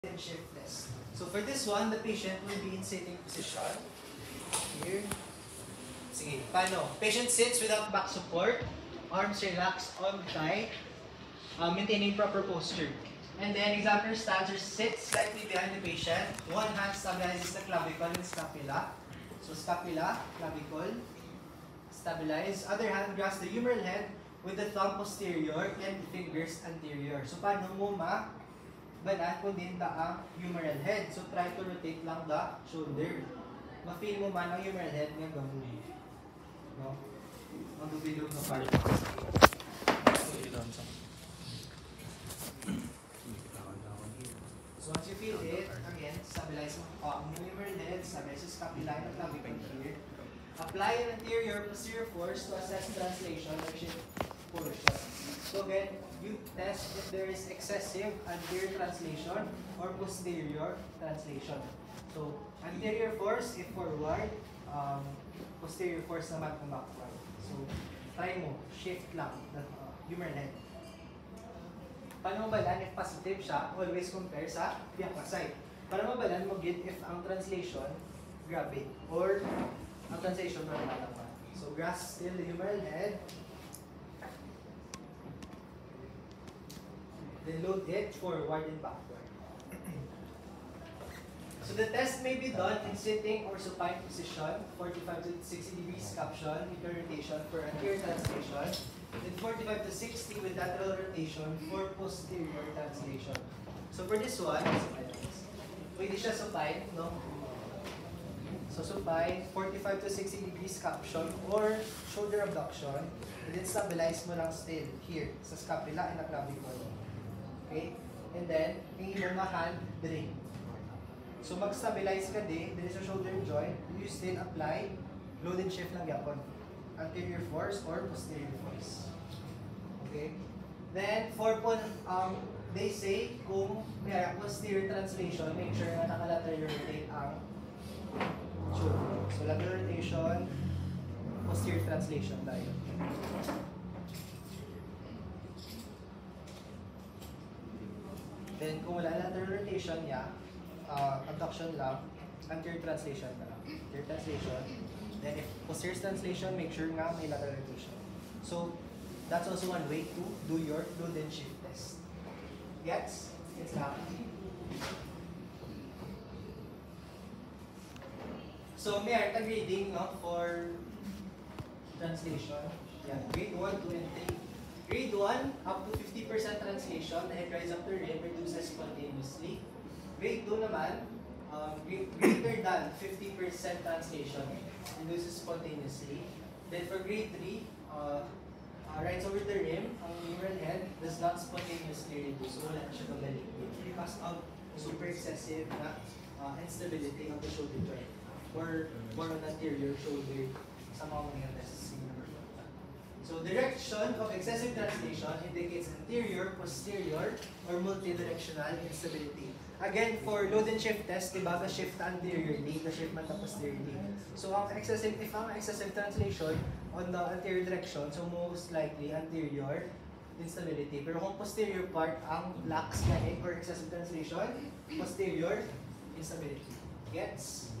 and shift test. So for this one, the patient will be in sitting position. Here. Sige, paano? Patient sits without back support, arms relaxed on thigh, maintaining proper posture. And then examiner stands or sits slightly behind the patient. One hand stabilizes the clavicle and scapula. So scapula, clavicle, stabilize. Other hand grasps the humeral head with the thumb posterior and fingers anterior. So paano mo banan kung din ang humeral head. So try to rotate lang the shoulder. Ma-feel mo man ang humeral head nga gamuli. No? Ang dubilog na part. So once you feel it, again, stabilize mo ang humeral head, stabilize yung scapula and clavicle here. Apply an anterior posterior force to assess translation or shift portion. So again, you test if there is excessive anterior translation or posterior translation. So anterior force if forward, posterior force naman kung backward. So try mo, shift lang the humeral head. Paano mabalan if positive siya? Always compare sa bianca side. Para mabalan mo gid if ang translation grabe or ang translation normal naman. So grasp still the humeral head. Then load it forward and backward. So the test may be done in sitting or supine position, 45 to 60 degrees caption with rotation for anterior translation, then 45 to 60 with lateral rotation for posterior translation. So for this one, pwede siya supine, no? So supine, 45 to 60 degrees caption or shoulder abduction, and then stabilize mo lang still here sa scapula and the clavicle. Okay? And then, hingin mo hand drain. So mag-stabilize ka din sa shoulder joint, you still apply load and shift lang yapon. Anterior force or posterior force. Okay? Then, they say kung may posterior translation, make sure na naka-lateral rotate ang shoulder. So lateral rotation, posterior translation tayo. Then kung wala lateral rotation niya, abduction lang, anterior translation na lang. Anterior translation. Then if posterior translation, make sure nga may lateral rotation. So that's also one way to do your load and shift test. Gets? Gets na? So may art grading for translation. Yeah, grade 1, 2, and 3. Grade 1, up to 50% translation, the head rise up to rim, reduces spontaneously. Grade 2 naman, greater than 50% translation, reduces spontaneously. Then for grade 3, rise over the rim, ang humeral head does not spontaneously reduce. So wala na siya kagaling because of super excessive na instability of the shoulder joint or more on anterior shoulder sa mga mga tests. So direction of excessive translation indicates anterior, posterior, or multidirectional instability. Again, for load and shift test, diba, shift anteriorly, the shift man posteriorly. So if ang excessive translation on the anterior direction, so most likely anterior instability. Pero kung posterior part ang lax ganing or excessive translation, posterior instability. Gets?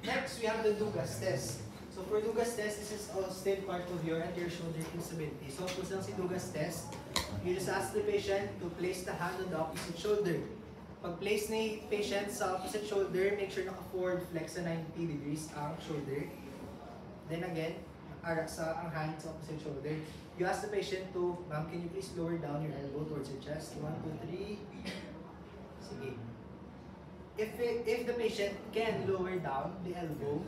Next, we have the Dugas test. So for Dugas test, this is still part of your anterior shoulder instability. So kung saan si Dugas test, you just ask the patient to place the hand on the opposite shoulder. Pag place ni patient sa opposite shoulder, make sure naka-forward flex sa 90 degrees ang shoulder. Then again, arak sa ang hand sa opposite shoulder. You ask the patient to, ma'am, can you please lower down your elbow towards your chest? 1, 2, 3. Sige. If the patient can lower down the elbow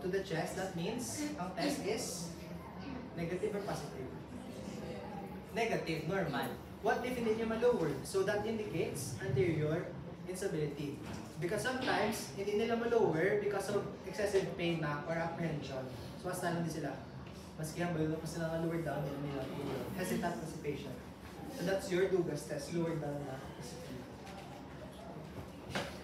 to the chest, that means ang test is negative or positive? Negative, normal. What if hindi niya ma-lower? So that indicates anterior instability. Because sometimes, hindi nila ma-lower because of excessive pain or apprehension. So basta lang din sila. Maski ang bayo pa sila lower down, hindi nila hesitant na si patient. So that's your Dugas test, lower down na.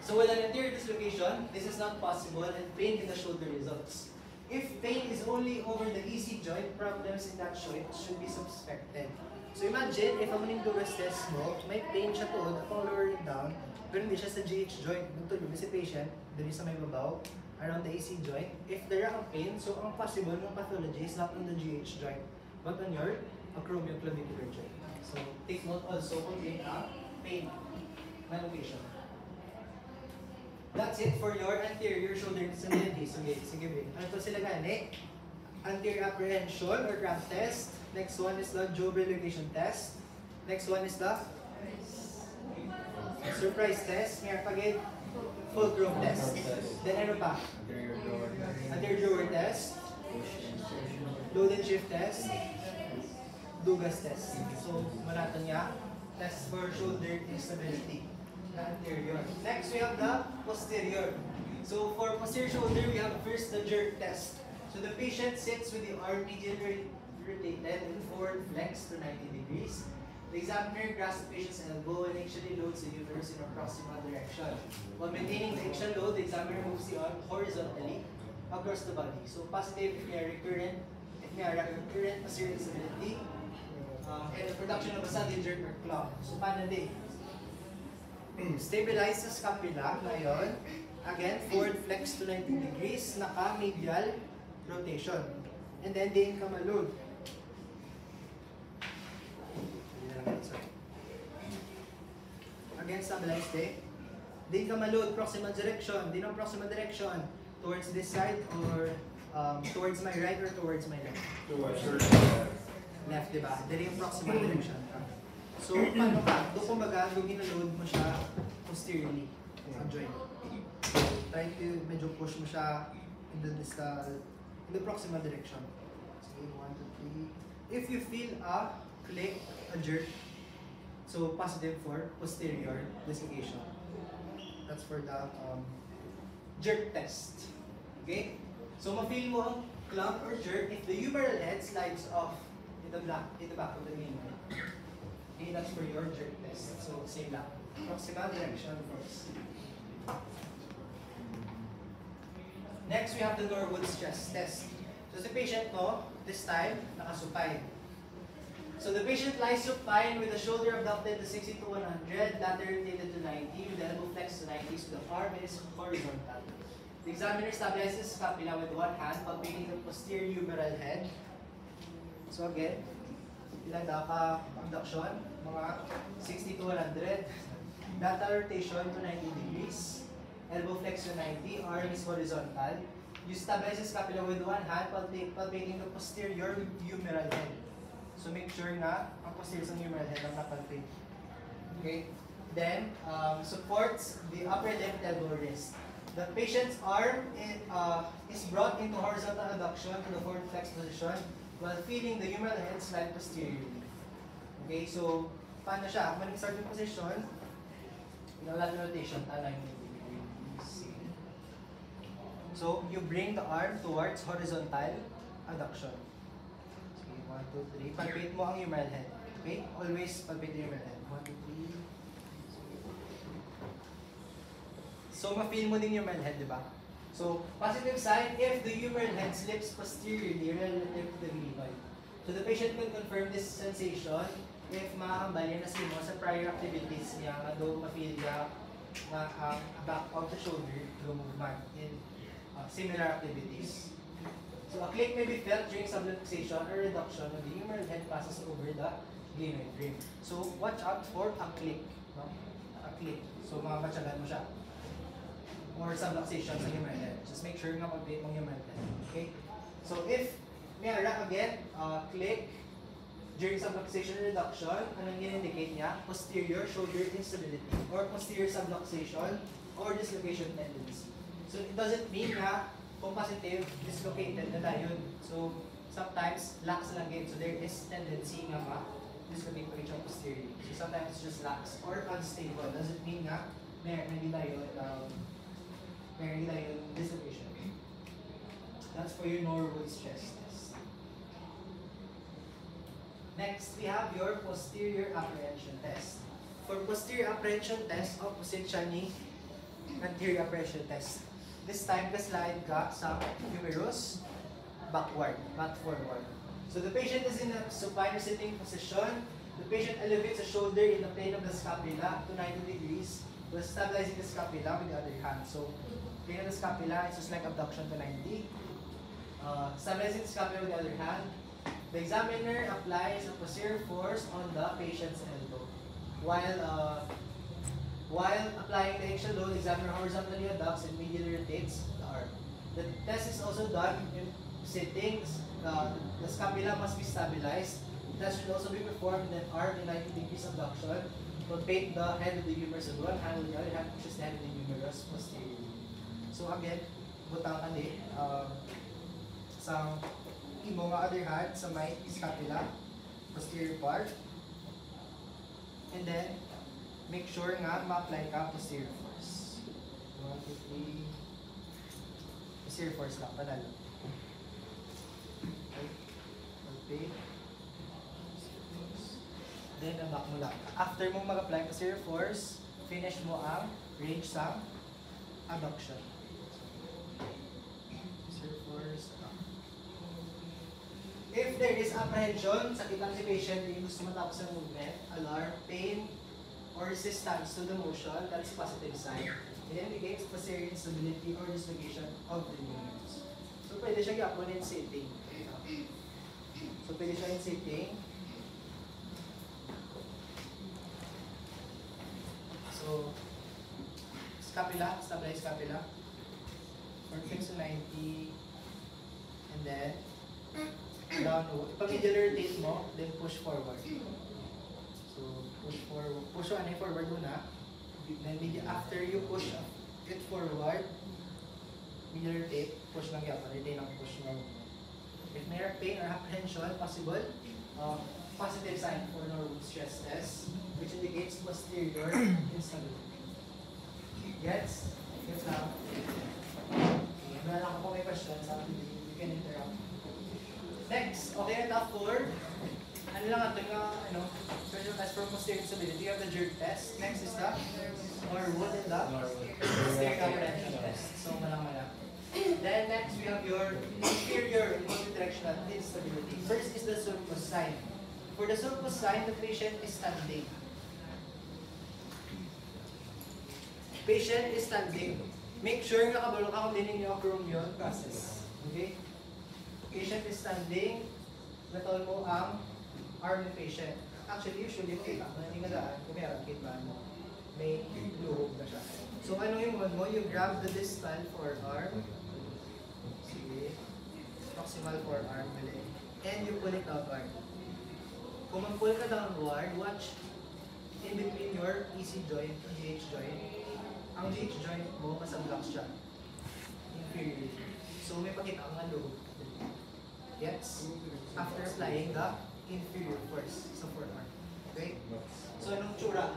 So with an anterior dislocation, this is not possible and pain in the shoulder results. If pain is only over the EC joint, problems in that joint should be suspected. So imagine, if ang maning-dugas test mo, may pain siya tuod, upang lower it down, pero hindi siya sa GH joint. Nagtulog si patient, dali sa may babaw, around the AC joint. If there ang pain, so ang possible ng pathology is not on the GH joint, but on your acromioclavicular joint. So take note also kung may pain na location. That's it for your anterior shoulder instability. Sige, ano to sila gani? Anterior apprehension or cramp test. Next one is the jaw relocation test. Next one is the surprise test. Mayroon pagid fulcrum test. Then ano pa? Anterior drawer test. Load and shift test. Dugas test. So, manatan niya. Test for shoulder instability. The anterior. Next, we have the posterior. So, for posterior shoulder, we have first the jerk test. So, the patient sits with the arm medially rotated and forward flexed to 90 degrees. The examiner grasps the patient's elbow and axially loads the uterus in a proximal direction. While maintaining the axial load, the examiner moves the arm horizontally across the body. So, positive if may recurrent posterior instability, and the production of a sudden jerk or club. So, paano din? Stabilize the scapula ngayon. Again, forward flex to 90 degrees, naka-medial rotation. And then, din ka malod. Again, stabilize din. Din ka malod, proximal direction. Din ang proximal direction. Towards this side or towards my right or towards my left? Towards your left. Left, diba? Dali yung proximal direction. So, paano ka? Doon kumbaga, doon ginaload mo siya posteriorly ang joint. Try to medyo push mo siya in the distal, in the proximal direction. Sige, 1, 2, 3. If you feel a click, a jerk, so positive for posterior dislocation. That's for the jerk test. Okay? So, ma-feel mo ang clamp or jerk if the humeral head slides off in the back of the femur. Okay, that's for your jerk test. So, same lang. Proximal direction first. Next, we have the Norwood stress test. So, the patient mo, this time, nakasupine. So, the patient lies supine with the shoulder abducted to 60 to 100, lateral rotated to 90, with the elbow flexed to 90, so the arm is horizontal. The examiner stabilizes scapula with one hand, palpating the posterior humeral head. So again, ilan ka abduction? Mga 60 to 100. Lateral rotation to 90 degrees. Elbow flex to 90, arm is horizontal. You stabilize the scapula with one hand, palpating the posterior humeral head. So make sure na ang posterior sa humeral head ang napalpate. Okay? Then, supports the upper left elbow wrist. The patient's arm is brought into horizontal adduction to the forward flex position while feeling the humeral head slide posteriorly. Okay, so paano siya? When you start yung position, lateral rotation, talang so you bring the arm towards horizontal adduction. Okay, 1, 2, 3. Palpate mo ang humeral head. Okay, always palpate the humeral head. 1, 2, 3. So, ma-feel mo din yung humeral head, di ba? So, positive sign, if the humeral head slips posteriorly relative to the glenoid. So, the patient can confirm this sensation if makakambal yan na mo sa prior activities niya, do ma-feel niya na back of the shoulder to movement in similar activities. So, a click may be felt during subluxation or reduction when the humeral head passes over the glenoid frame. So, watch out for a click. No? A click. So, makamatsagan mo siya. Or subluxation sa humeral head. Just make sure na mag-plate mong humeral head. Okay? So, if mayroon again, click during subluxation reduction, anong in-indicate niya? Posterior shoulder instability or posterior subluxation or dislocation tendency. So, it doesn't mean na kung positive, dislocated na tayo. So, sometimes, lax lang din. So, there is tendency nga dislocate pa rin posteriorly. So, sometimes it's just lax or unstable. Doesn't mean na meron tayo dislocation. That's for your Norwood stress test. Next, we have your posterior apprehension test. For posterior apprehension test, opposite siya ni anterior apprehension test. This time, ka-slide ka sa humerus, backward, not forward. So the patient is in a supine sitting position. The patient elevates the shoulder in the plane of the scapula to 90 degrees, while stabilizing the scapula with the other hand. So, plane of the scapula is just like abduction to 90. Stabilizing the scapula with the other hand. The examiner applies a posterior force on the patient's elbow. While applying the axial load, the examiner horizontally adducts and medially rotates the arm. The test is also done in sitting. The scapula must be stabilized. The test should also be performed in an arm in 90 degrees abduction. Rotate the head of the humerus with one hand, with the other hand pushes the head of the humerus posteriorly. So again, butang ani sa imo nga other hand sa may scapula, posterior part. And then make sure nga ma-apply ka posterior force. 1, 2, 3. Posterior force lang, panalo. Okay. Then, back mo lang. After mo mag-apply posterior force, finish mo ang range sa abduction. Posterior force. If there is apprehension, sakit ang si patient, yung gusto matapos ang movement, alarm, pain, or resistance to the motion, that's positive sign. It indicates posterior instability or dislocation of the ligaments. So, pwede siya gapon in sitting. So, pwede siya in sitting. So, scapula, stabilize scapula. Perfect to 90. And then, downward. Pag-medial rotate mo, then push forward. So, push forward. Push forward muna. Then, after you push it forward, medial rotate, push lang yapon. Retain ang push mo. If may pain or apprehension, possible, positive sign for normal stress test, which indicates posterior instability. Gets? Gets now? Meron ako kung may questions, you can interrupt. Next, okay na top 4. Ano lang ito yung, special test for posterior instability. You have the jerk test. Next is the Norwood and the posterior comprehension test. So, malang. Then next, we have your inferior multidirectional instability. First is the sulcus sign. For the sulcus sign, the patient is standing. Patient is standing. Make sure na kabalo ka kung dinin yung acromion process. Okay? Patient is standing. Natol mo ang arm ng patient. Actually, usually, kita mo, hindi nga daan, kung meron, kita mo, may luhog na siya. So, ano yung one mo? You grab the distal forearm. Sige. Proximal forearm, mali. And you pull it outward. Kung mag-pull ka downward, watch in between your EC joint, GH joint. Ang GH joint mo, masablock siya. Inferiorly. So, may pakita ang luhog. Gets? After applying the inferior force sa forearm. Okay? So, anong tsura?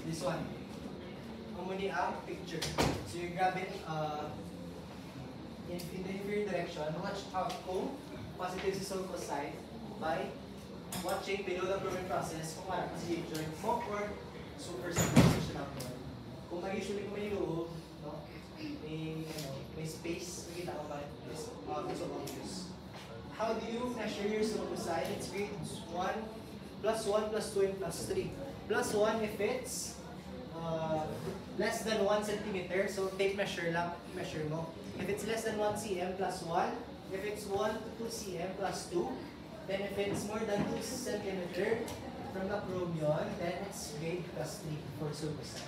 This one. Muni ang picture. So, you're grabbing in the inferior direction. Watch out kung positive si sulcus side by watching below the growing process kung marap si joint mo or super position outward. Kung usually kung may luhog, no? May space, makita ko ba? It's so obvious. How do you measure your sulcus side? It's grade 1, plus 1, plus 2, and plus 3. Plus 1 if it's less than 1 centimeter, so tape measure lang, measure mo. If it's less than 1 cm, plus 1. If it's 1 to 2 cm, plus 2. Then if it's more than 2 centimeter from the acromion, then it's grade plus 3 for sulcus side.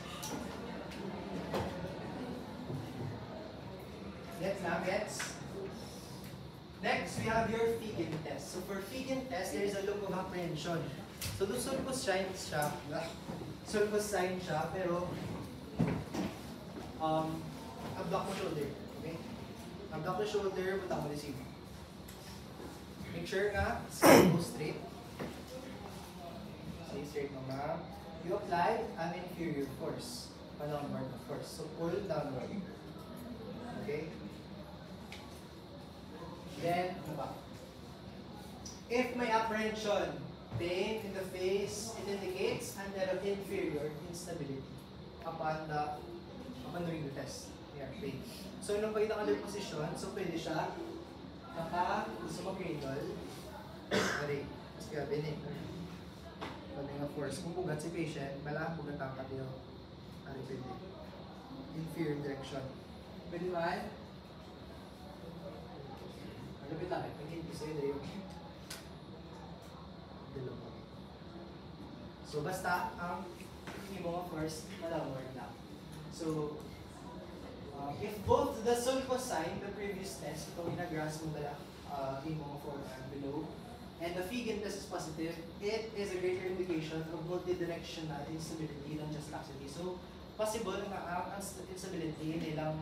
Gets now, gets? Next, we have your Fegan test. So for Fegan test, there is a look of apprehension. So do sulcus sign siya, pero abduct mo shoulder. Okay? Abduct mo shoulder, punta mo receive. Make sure nga, go straight. Stay straight mo ma'am. You apply an inferior force. Downward force. So pull downward. Okay? Then, back. If may apprehension, pain in the face, it indicates an inferior instability upon doing the test. Yeah, pain. So, nung pagkita ka other position, so pwede siya gusto mo cradle. Mari, mas kaya binig. Pwede nga force. Kung bugat si patient, malaking bugat ang katyo. Ano pwede? Inferior direction. Pwede man? Ano pwede lang? Pagkin ko sa'yo yung dalawa. So basta, ang yung mga force, malawar lang. So, if both the sulfosine, the previous test, itong inagrass mo dala, yung mga form below, and the Fegan test is positive, it is a greater indication of multidirectional instability than just laxity. So, possible na ang instability nilang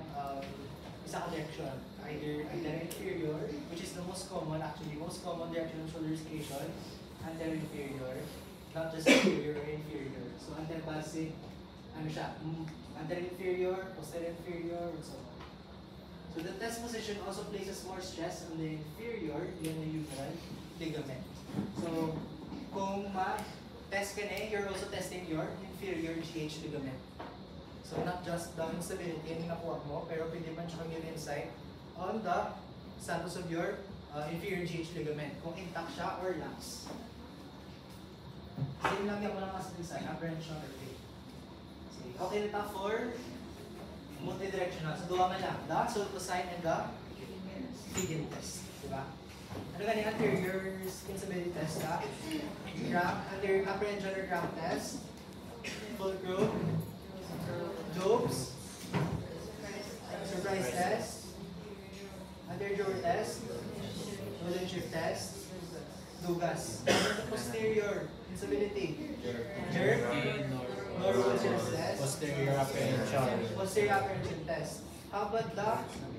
isa direction, either inferior, which is the most common, actually, most common direction of shoulder station, anterior-inferior, not just superior or inferior. So, anterbasic, ano siya, anterior-inferior, posterior-inferior, and so on. So, the test position also places more stress on the inferior, yun ang humeral ligament. So, kung ma-test ka na, you're also testing your inferior GH ligament. So, not just the instability na nakuha mo, pero pwede man siya kang insight on the status of your inferior GH ligament, kung intact siya or lax. Same lang yung walang mas design, apprehension or faith. Okay na ta for multidirectional. So, duwa man lang. The sulfosine and the Fegan test. Diba? Ano ganyan? Anterior instability test ka? Anterior apprehension or cramp test? Fulcrum? Jobs? Surprise test? Anterior drawer test? Golden shift test? Dugas. Posterior instability. Jerk. Normal test. Posterior apprehension. Posterior apprehension test. How about the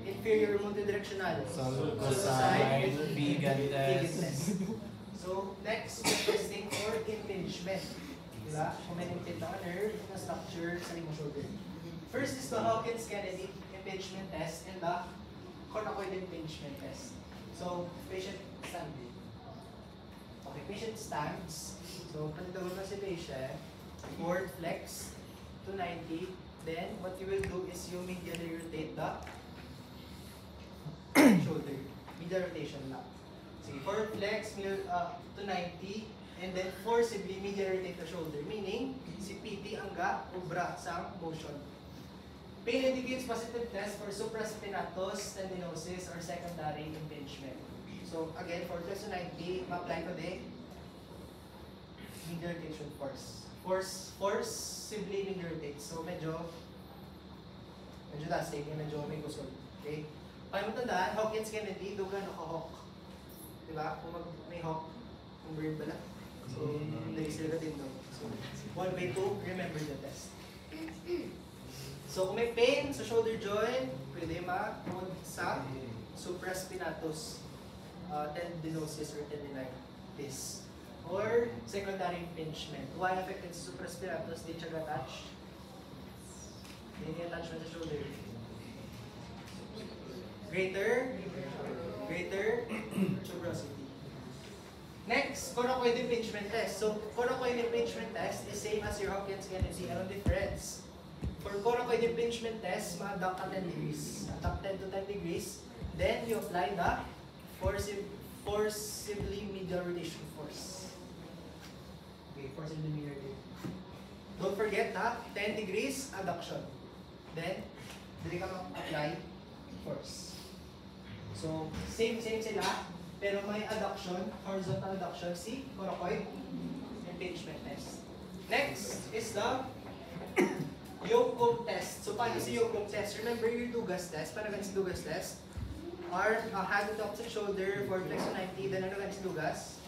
inferior multidirectional? Sulfosine, Fegan test. So, next, we're testing for impingement. Diba? Kung may impingement ng nerve, na structure sa limang shoulder. First is the Hawkins-Kennedy impingement test and the coracoid impingement test. So, patient standing. Okay, patient stands. So, pagdagan na si patient, forward flex to 90. Then, what you will do is you medially rotate the shoulder. Medial rotation lang. Sige, forward flex to 90. And then, forcibly medial rotate the shoulder. Meaning, si PT ang obra sa motion. Pain indicates positive test for supraspinatus tendinosis or secondary impingement. So, again, forward flex to 90. Ma-apply ko din medial rotation force. Forcibly medial rotate. So, medyo lasting, medyo may gusol. Okay? Kaya mo tandaan, Hawkins-Kennedy, duga naka-hawk. Diba? Kung may hawk, kung bird pala. So, hindi sila din doon. So, one way to remember the test. So, kung may pain sa shoulder joint, pwede ma-put sa supraspinatus tendinosis or tendinitis. Or secondary impingement. Why affected sa supraspinatus? Di siya attached. Hindi attachment sa shoulder. Greater tuberosity. Next, coracoid impingement test. So, coracoid impingement test is same as your Hawkins-Kennedy. Anong difference? For coracoid impingement test, ma-duct at 10 degrees. Duct 10 to 10 degrees. Then, you apply the forcibly medial rotation force. Okay, forcibly medial rotation. Don't forget na 10 degrees adduction. Then, dili ka mag-apply force. So, same sila, pero may adduction, horizontal adduction, si coracoid impingement test. Next is the Yoke test. So, paano si Yoke test? Remember your Dugas test, paano ganun si Dugas test? Arm, hand on top sa shoulder, forward flex to 90, then ano ganun si Dugas?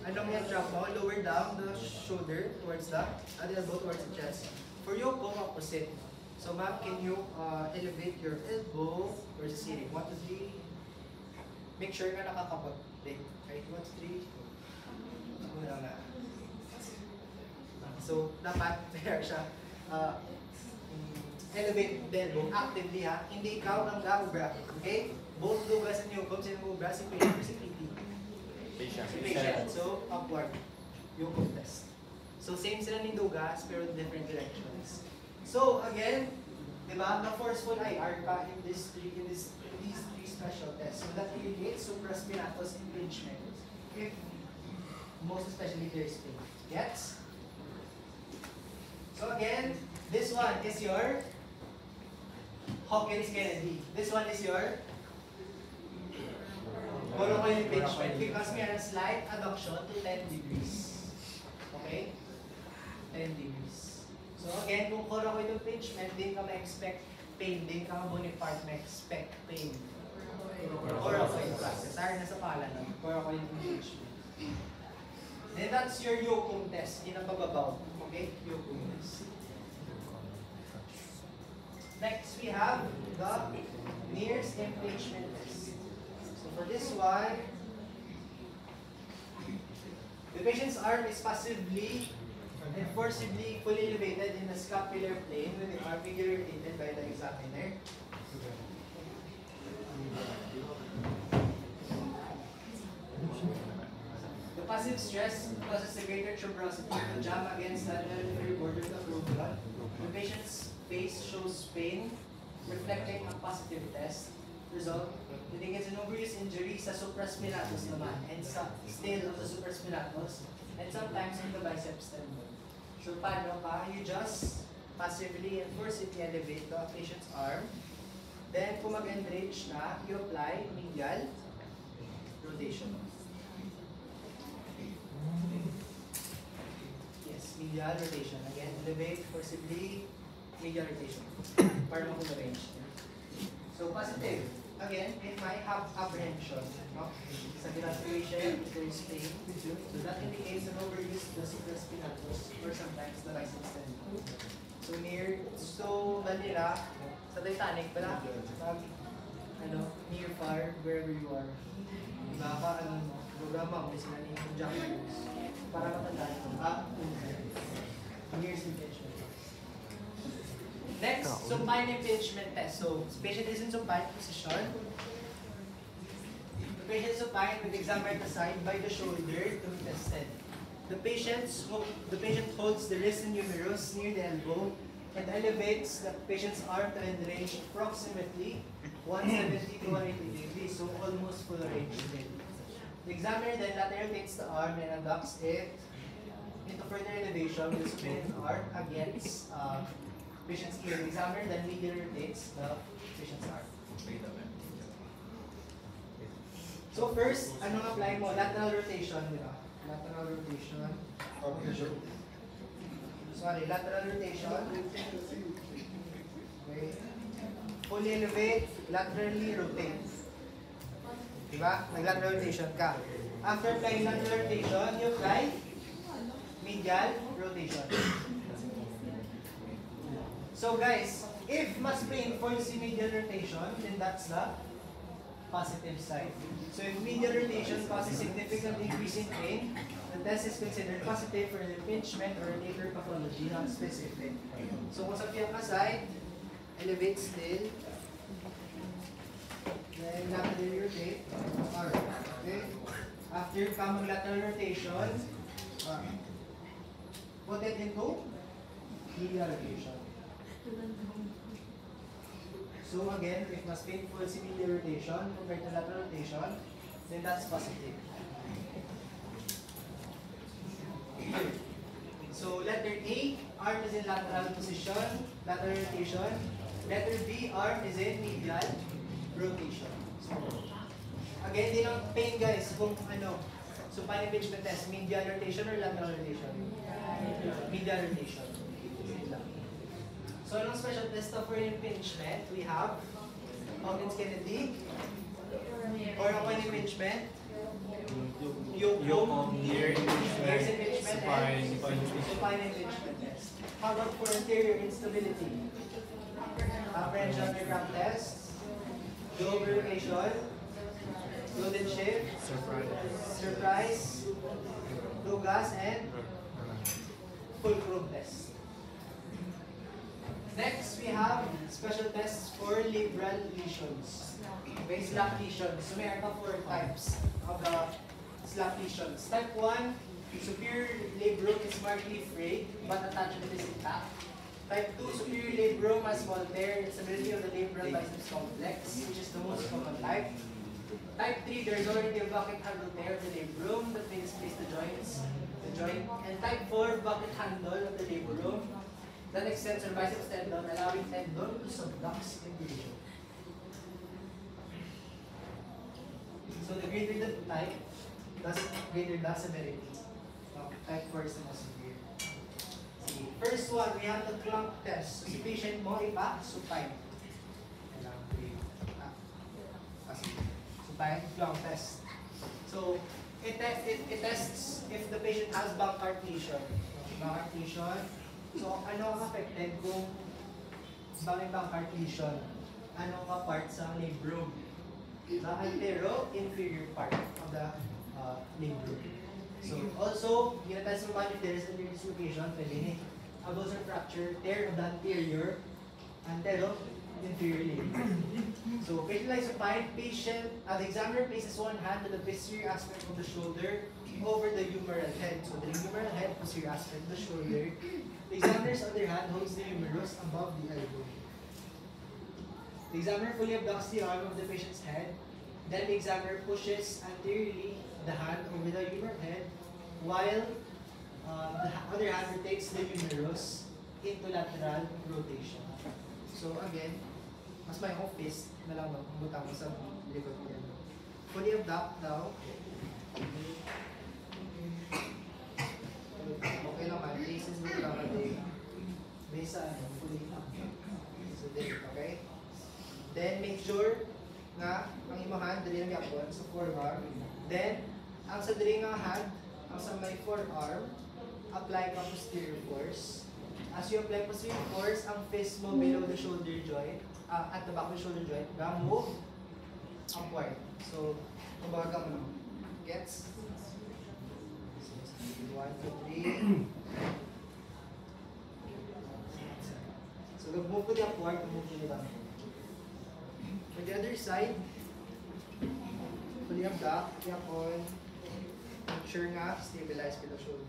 Anong yung drop mo? Lower down the shoulder towards the elbow towards the chest. For Yoko, opposite. So, ma'am, can you elevate your elbow towards the ceiling? 1, 2, 3. Make sure na nakakapag. Okay, 1, 2, 3. Wala na. So, dapat there siya. Elevate the elbow actively ha. Hindi ikaw ang ga-ubra. Okay? Both Dugas and Yoko, sino ubra? Si patient or si PT? Patient. So, upward. Yoko test. So, same sila ni Dugas, pero different directions. So, again, Diba? The forceful IR ka in these three special tests. So that indicates supraspinatus impingement. If most especially there is pain. Gets? So again, this one is your Hawkins-Kennedy. This one is your coracoid impingement because we are a slight adduction to 10 degrees. Okay? 10 degrees. So again, kung coracoid impingement, din ka ma-expect pain. Din ka ma-bonipart ma-expect pain. Coracoid process. Sorry, nasa pala na. Coracoid impingement. Then that's your Yokum test. Inabababaw. Okay? Yokum test. Next, we have the Mears impingement test. So for this one, the patient's arm is passively and forcibly fully elevated in the scapular plane with the arm figure rotated by the examiner. The passive stress causes a greater tuberosity to jam against the lateral border of the fovea. The patient's face shows pain, reflecting a positive test result. Indicates an overuse injury sa supraspinatus naman and sa still of the supraspinatus and sometimes in the biceps tendon. So paano ka? You just passively and forcibly elevate the patient's arm. Then kung mag-enrage na, you apply medial rotation. Yes, medial rotation. Again, elevate forcibly, medial rotation. Para mag-arrange. So positive. Again, it might have apprehension. No? Sa dilatoration, there is pain. So that indicates an overuse of the supraspinatus or sometimes the biceps tendon. So Manila, sa Titanic, pala, near far, wherever you are. Baka, programa, may sila ni Jack Hughes. Para matandaan mo. Near impingement. Next, supine impingement test. So, patient is in supine position. The patient is supine with examiner aside by the shoulder to be tested. The patient holds the wrist and humerus near the elbow and elevates the patient's arm to end range approximately 170 to 180 degrees, so almost full range. The examiner then lateral takes the arm and adducts it into further elevation with the spinning arm against patient's ear. The examiner then medial rotates the patient's arm. So first, anong apply mo? Lateral rotation, di ba? Lateral rotation. Sorry, lateral rotation. Okay. Fully elevate, laterally rotate. Diba? Nag-lateral rotation ka. After applying lateral rotation, you apply medial rotation. So guys, if mas painful si medial rotation, then that's the positive side. So if medial rotation causes significant increase in pain, the test is considered positive for an impingement or a later pathology, not specific. So kung sa piyang side, elevate still, then lateral rotate, okay? After ka mag-lateral rotation, put it into medial rotation. So again, if mas painful si medial rotation compared to lateral rotation, then that's positive. So letter A, arm is in lateral position, lateral rotation. Letter B, arm is in medial rotation. So, again, din ang pain guys, kung supine impingement test, medial rotation or lateral rotation? Medial rotation. So, anong special test for impingement? We have Hawkins-Kennedy, coracoid impingement, Yokum, Mears impingement, and supine impingement test. How about for anterior instability? French underground test, low rotation, loaded shift, surprise, low gas, and fulcrum test. Next, we have special tests for labral lesions. Okay, slap lesions. So may 4 types of the slap lesions. Type 1, superior labrum is markedly frayed, but attachment is intact. Type 2, superior labrum has small tear, instability of the labral biceps complex, which is the most common type. Type 3, there is already a bucket handle tear of the labrum that may displace the joint. And type 4, bucket handle of the labrum that extends the biceps tendon, allowing tendon to sublux in division. So the greater the type, greater the severity. Type 4 is the most severe. First one, we have the clump test. So si patient mo, supine. Supine clump test. So it tests if the patient has Bankart lesion. Bankart lesion. So ano ang affected kung may Bankart lesion? Ano ang part sa labrum? The antero-inferior part of the labrum. So also, ginatest mo if there is a dislocation, pwede a dorsal fracture, tear of the anterior antero-inferior labrum. So patient lies supine, the examiner places one hand to the posterior aspect of the shoulder over the humeral head. So the humeral head, posterior aspect of the shoulder. The examiner's other hand holds the humerus above the elbow. The examiner fully abducts the arm of the patient's head. Then the examiner pushes anteriorly the hand over the humeral head, while the other hand rotates the humerus into lateral rotation. So again, mas may office na lang butang mo sa likod niya. Fully abduct daw. Okay naman, cases mo lang based sa fully abduct. So there, okay? Then make sure nga ang imong hand diri lang gyapon sa forearm. Then ang sa diri nga hand, ang sa may forearm, apply ka posterior force. As you apply posterior force, ang fist mo below the shoulder joint, at the back of the shoulder joint, move upward. So, kumbaga mo. Gets? 1, 2, 3. So, move ko di upward, move ko di downward. For the other side, fully abduct, yapon, make sure nga, stabilize below shoulder.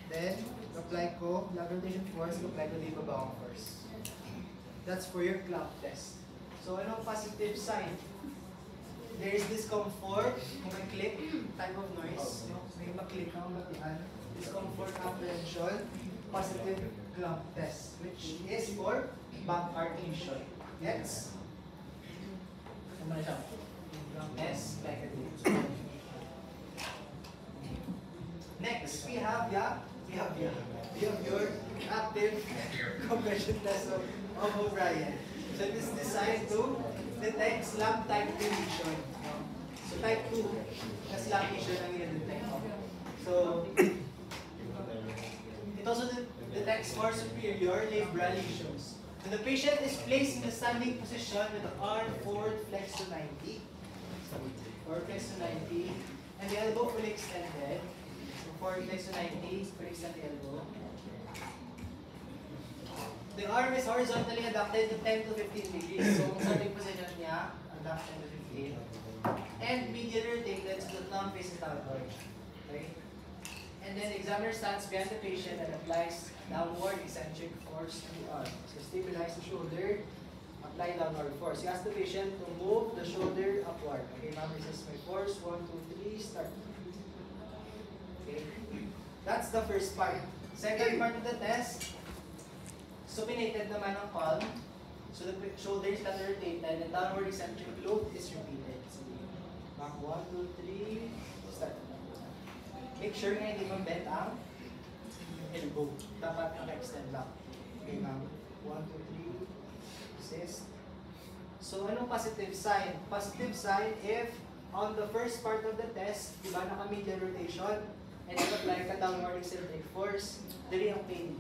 Then, apply ko, lag rotation force, apply ko dito bawang force. That's for your clump test. So, anong positive sign? There is discomfort, kung may click, type of noise, no? May maklik ang batian, discomfort, apprehension, positive clump test, which is for Bankart lesion. Gets? Ano na siya? Clump test, like a Next, we have your active compression test of O'Brien. So this is designed to detect slump type 2 lesion. So type 2, na slump lesion ang i-detect. So it also detects more superior labral lesions. So the patient is placed in the standing position with the arm forward flexed to 90. Forward flexed to 90. And the elbow fully extended. So forward flexed to 90, fully extend the elbow. The arm is horizontally adducted to 10 to 15 degrees. So ang starting position niya, adduct 10 to 15. And medially rotated so the thumb faces downward. Okay? And then the examiner stands behind the patient and applies downward eccentric force to the arm. So stabilize the shoulder, apply downward force. You ask the patient to move the shoulder upward. Okay, now this is my force. 1, 2, 3, start. Okay, that's the first part. Second part of the test, supinated naman ang palm. So the shoulder is lateral rotated and downward eccentric load is repeated. So back 1, 2, 3, start. Make sure na hindi mabend ang elbow. Dapat naka-extend lang. Okay, ma'am. 1, 2, 3. Assist. So, anong positive sign? Positive sign if on the first part of the test, di ba, naka-medial rotation, and nag-apply ka downward eccentric force, dali ang pain.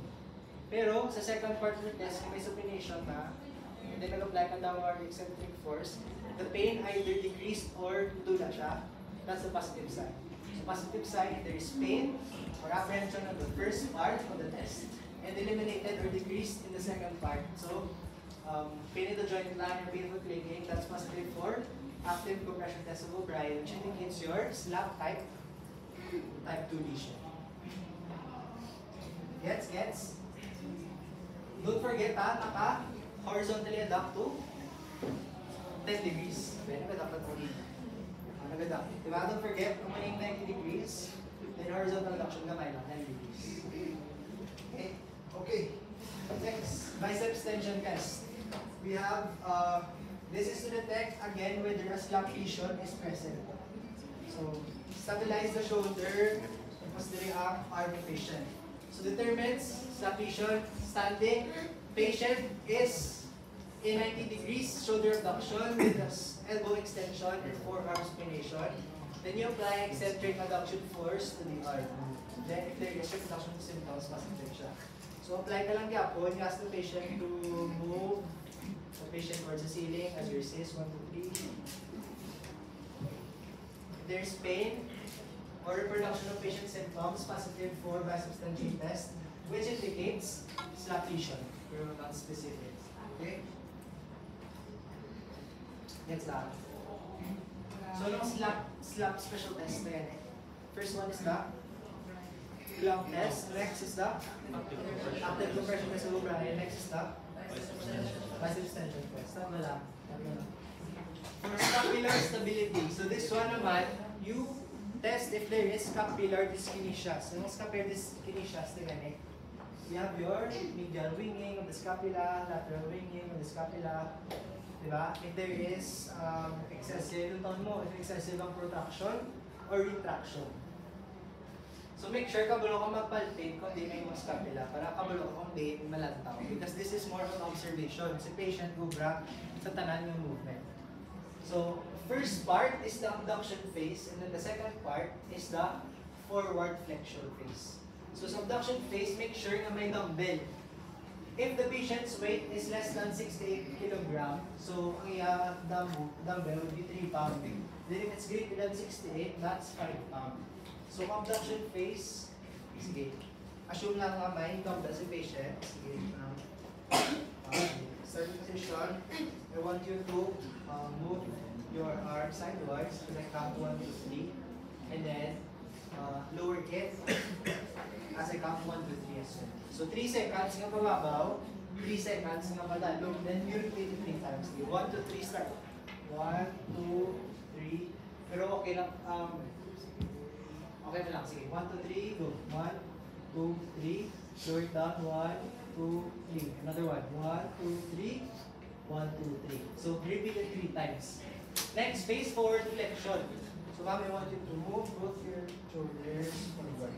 Pero, sa second part of the test, kung may supination na, and then nag-apply ka downward eccentric force, the pain either decreased or tula siya. That's the positive sign. Positive sign, there is pain or apprehension of the first part of the test and eliminated or decreased in the second part. So, pain in the joint line or painful clicking, that's positive for active compression test of O'Brien, which indicates your slap type 2 lesion. Gets? Don't forget naka horizontally adapt to 10 degrees. Okay, nag-adapt na ulit. Nag-adapt. Diba? Don't forget, kung maling 90 degrees, then horizontal adduction gamay lang, 10 degrees. Okay. Next, bicep extension test. We have, this is to detect again whether a slap lesion is present. So, stabilize the shoulder, tapos diri ang arm ng patient. So, determines slap lesion, standing, patient is in 90 degrees, shoulder abduction with the elbow extension and forearm supination. Then you apply eccentric adduction force to the arm. Then, if there is abduction symptoms, positive siya. So, apply ka lang yapon, you ask the patient to move the patient towards the ceiling as you resist. 1, 2, 3. If there's pain or reproduction of patient symptoms, positive for bicep extension test, which indicates slap lesion, pero not specific. Okay? Next lang. So, yung slap special test na yan eh. First one is the glove test. Next is the active compression test of O'Brien. Next is the bicep extension test. Tama lang. For scapular stability. So, this one naman, you test if there is scapular dyskinesia. So, yung scapular dyskinesia, tingnan eh. You have your medial winging of the scapula, lateral winging of the scapula. Diba? If there is excessive, if excessive ang protraction or retraction. So make sure kabalo ka mag-palpate kung di may yung scapula para kabalo ka kung di malantaw. Because this is more of an observation. Si patient gubra sa tanan yung movement. So first part is the abduction phase and then the second part is the forward flexion phase. So sa abduction phase, make sure na may dumbbell. If the patient's weight is less than 68 kg, so ang dumbbell would be 3 pounds. Then if it's greater than 68, that's 5 pounds. So abduction phase, sige. Assume lang nga may dumbbell si patient. Sige. Start position. I want you to move your arm sideways. So like count 1, 2, 3. And then lower it as I count 1, 2, 3 as well. So 3 seconds nga pababaw, 3 seconds nga padalog, then you repeat it 3 times. 1, 2, 3, start. 1, 2, 3. Pero okay lang, okay na lang. Sige, 1, 2, 3, go. 1, 2, 3. Slow it down. 1, 2, 3. Another one. 1, 2, 3. 1, 2, 3. So repeat it 3 times. Next, face forward flexion. So ma'am, I want you to move both your shoulders forward.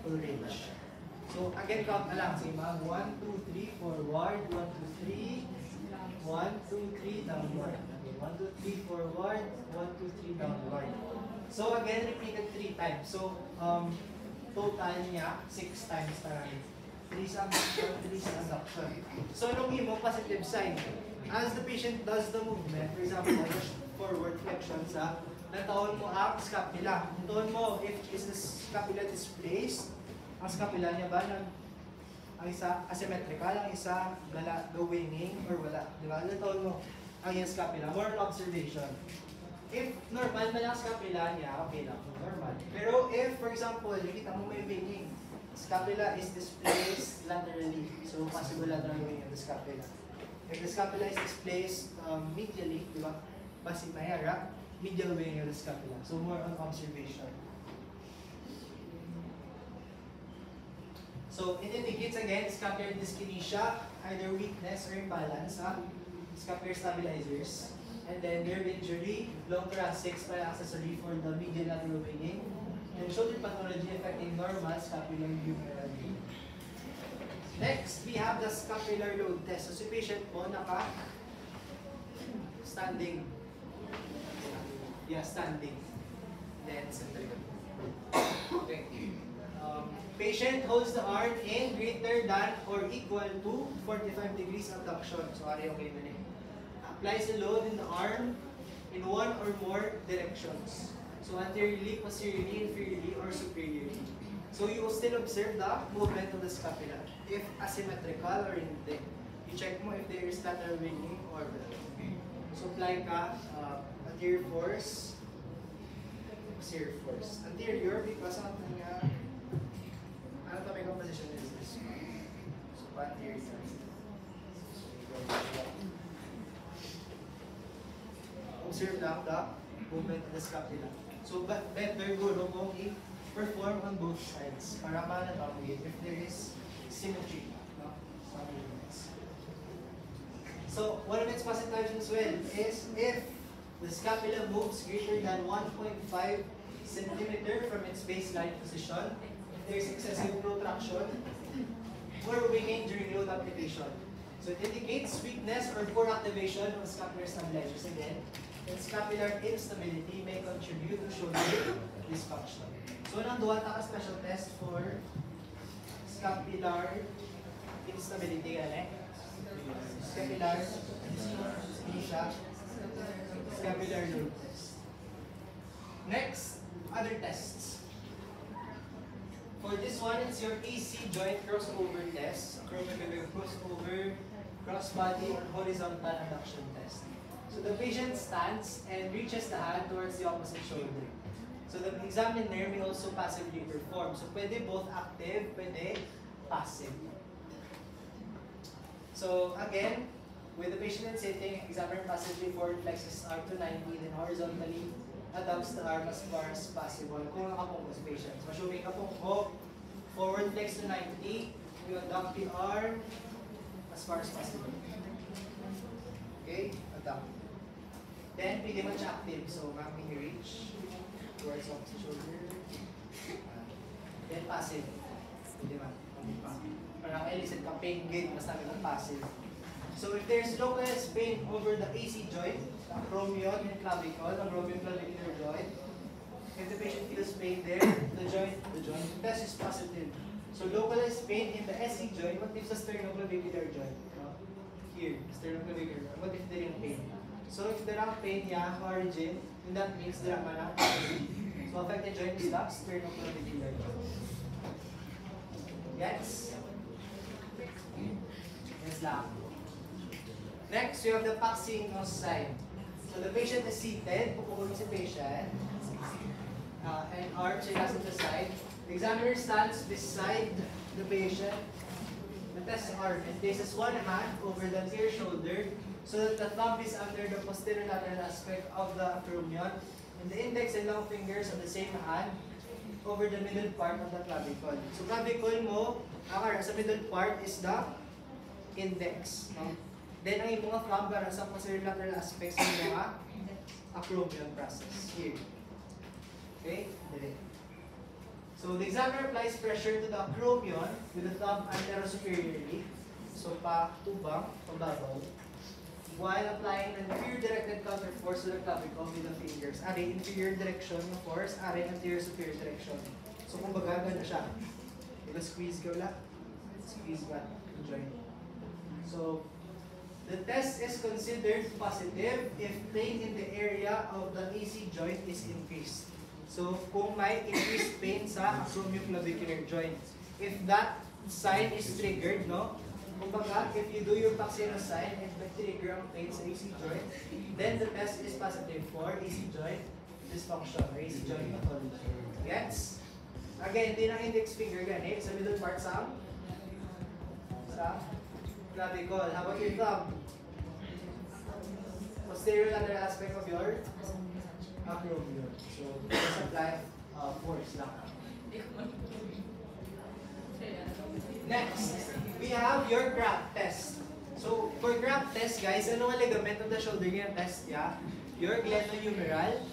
Full range. So again, count na lang. Sige ma'am, 1, 2, 3, forward. 1, 2, 3. 1, 2, 3, downward. Okay, 1, 2, 3, forward. 1, 2, 3, downward. So again, repeated 3 times. So total niya 6 times tayo. 3 sa abduction, 3 sa adduction. So nung mo positive sign, as the patient does the movement, for example, forward flexion sa nataon mo ang scapula. Nataon mo if is the scapula displaced, ang scapula niya ba ang isa asymmetrical, ang isa winging or wala. Di ba? Nataon mo ang yung scapula. More observation. If normal na lang scapula niya, okay lang. Normal. Pero if, for example, nakita mo may winging, scapula is displaced laterally. So, possible lateral winging of the scapula. If the scapula is displaced medially, di ba? Basi mayara, medial winging of the scapula. So, more on observation. So, it indicates again, scapular dyskinesia, either weakness or imbalance, scapular stabilizers. And then nerve injury, long thoracics para accessory for the medial lateral winging. And shoulder pathology affecting normal scapular humeral vein. Next, we have the scapular load test. So, si patient po standing. Yeah, standing. Then, center. Okay. Patient holds the arm in greater than or equal to 45 degrees abduction. So, okay na rin. Applies the load in the arm in one or more directions. So, anteriorly, posteriorly, inferiorly, or superiorly. So, you will still observe the movement of the scapula. If asymmetrical or hindi. You check mo if there is lateral winging or not. So, apply ka anterior force, posterior force. Anterior because ang anatomical position is this one. So anterior side. Observe lang the movement of the scapula. So better guro kung i-perform on both sides para ma-anatomy if there is symmetry. No? Sa movements. So one of its positives as well is if the scapula moves greater than 1.5 centimeter from its baseline position, if there is excessive protraction or weakening during load application. So it indicates weakness or poor activation of scapular stabilizers again, and scapular instability may contribute to shoulder dysfunction. So nanduha ta ka special test for scapular instability gani. Scapular dystocia, scapular load test. Next, other tests. For this one, it's your AC joint crossover test. Crossover, cross-body, or horizontal adduction test. So the patient stands and reaches the hand towards the opposite shoulder. So the examiner may also passively perform. So pwede both active, pwede passive. So again, with the patient in sitting, examiner passively forward flexes arm to 90, then horizontally adducts the arm as far as possible. Kung nakapungko si patient. So assuming kapungko, forward flex to 90, you adduct the arm as far as possible. Okay? Adduct. Then, pwede man siya active. So, mapping you reach towards opposite shoulder. Then, passive. Pwede man. Parang elicit ka pain gain, mas namin ang passive. So, if there's localized pain over the AC joint, the acromion and clavicle, the acromion-clavicular joint, if the patient feels pain there, the test is positive. So localized pain in the SC joint, what if the sternoclavicular joint? Here, sternoclavicular joint. What if there is pain? So if there is pain niya, origin, then that means there are so affected joint is the sternoclavicular joint. Yes? Yes lang. Next, we have the Paxingos sign. So the patient is seated, pupukulong si patient. And arms siya to the side. The examiner stands beside the patient. The test arm and places one hand over the anterior shoulder so that the thumb is under the posterior lateral aspect of the acromion and the index and long fingers of the same hand over the middle part of the clavicle. So clavicle mo, sa middle part is the index. No? Then ang mga thumb para sa posterior lateral aspects ng mga acromion process. Here. Okay? So the examiner applies pressure to the acromion with the thumb anterosuperiorly. So pa-tubang, pababaw. While applying an inferior directed counter force to the clavicle with the fingers. Ari inferior direction ng force, ari anterior superior direction. So kung baga, gano'n siya. Ito squeeze ka wala. Squeeze back. Join. So the test is considered positive if pain in the area of the AC joint is increased. So, kung may increased pain sa acromioclavicular joint, if that sign is triggered, no? Kumbaga, if you do your Paxingos sign and trigger ang pain sa AC joint, then the test is positive for AC joint dysfunction or AC joint pathology. Gets? Again, din ang index finger gani sa middle part sa clavicle. How about your thumb? Posterior lateral aspect of your acromion. So, just apply force lang. Next, we have your cramp test. So, for cramp test, guys, ano ang ligament of the shoulder niya test niya? Your glenohumeral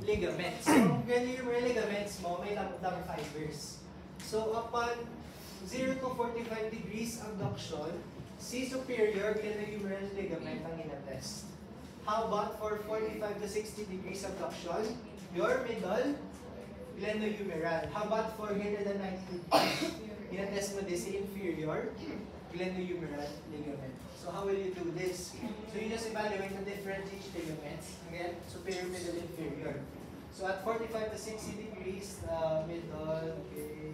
ligaments. So, ang glenohumeral ligaments mo, may lamang fibers. So, upon 0 to 45 degrees abduction, C superior glenohumeral ligament ang ina-test. How about for 45 to 60 degrees abduction? Your middle glenohumeral. How about for greater than 90 degrees? Ina-test mo this inferior glenohumeral ligament. So how will you do this? So you just evaluate the different each ligaments. Again, superior, middle, inferior. So at 45 to 60 degrees, middle, okay.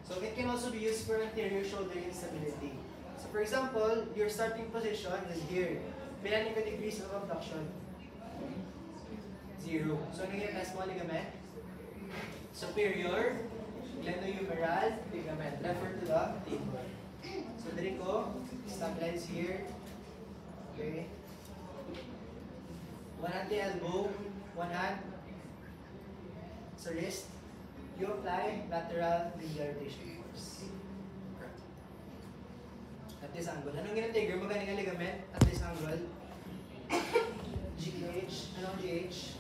So it can also be used for anterior shoulder instability. So for example, your starting position is here. May degrees of abduction? 0. So ano yung test mo ligament? Superior, glenohumeral ligament. Refer to the table. So diri ko, stop lines here. Okay. One hand the elbow, one hand sa wrist. You apply lateral medial rotation force. At this angle. Anong gina-trigger mo ganing ligament? At this angle. GH. Anong GH?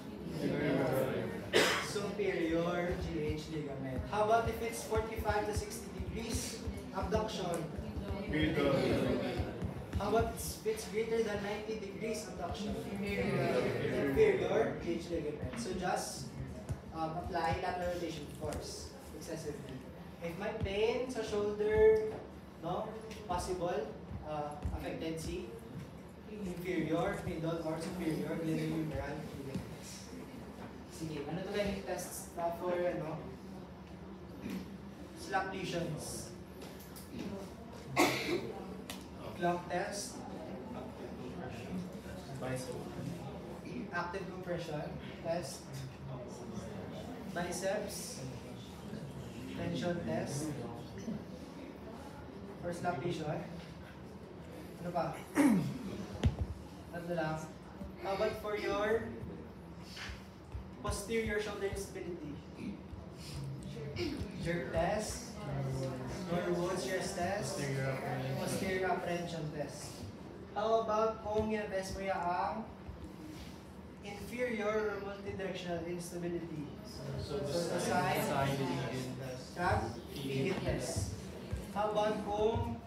Superior GH ligament. How about if it's 45 to 60 degrees? Abduction. How about if it's greater than 90 degrees abduction? Inferior GH ligament. So just apply lateral rotation force excessively. If my pain sa shoulder, no, possible, affected C, inferior, middle, or superior, glenohumeral ligaments. Sige, ano to ganyung tests for, slap lesions? Clock test, active compression test, biceps, tension test, for slap lesion. Ano pa? Ano lang? How about for your posterior shoulder instability? Jerk test, Norwood stress test, posterior apprehension test. How about kung ina-test mo ang inferior or multidirectional instability? So the sign, cramp, pigit test. How about kung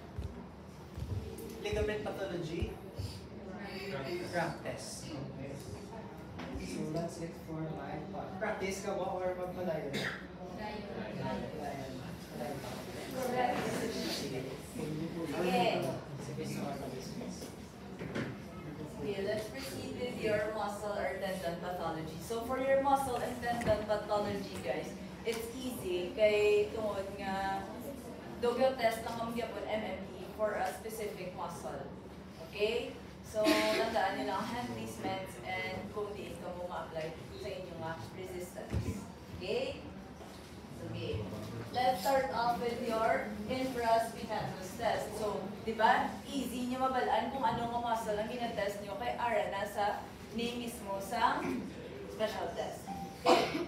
ligament pathology? Cramp test. Okay. So that's it for my part. Practice ka ba or magpalayo? Okay, let's proceed with your muscle or tendon pathology. So for your muscle and tendon pathology, guys, it's easy. Kay tungod nga Doppler test lang ang gyapon MME for a specific muscle. Okay? So tandaan niyo lang hand placements and kung diin ka mo ma-apply sa inyong resistance. Okay? Okay. Let's start off with your infraspinatus test. So, di ba, easy nyo mabalaan kung anong muscle ang ginatest nyo kay Ara nasa name mismo sa special test. Okay.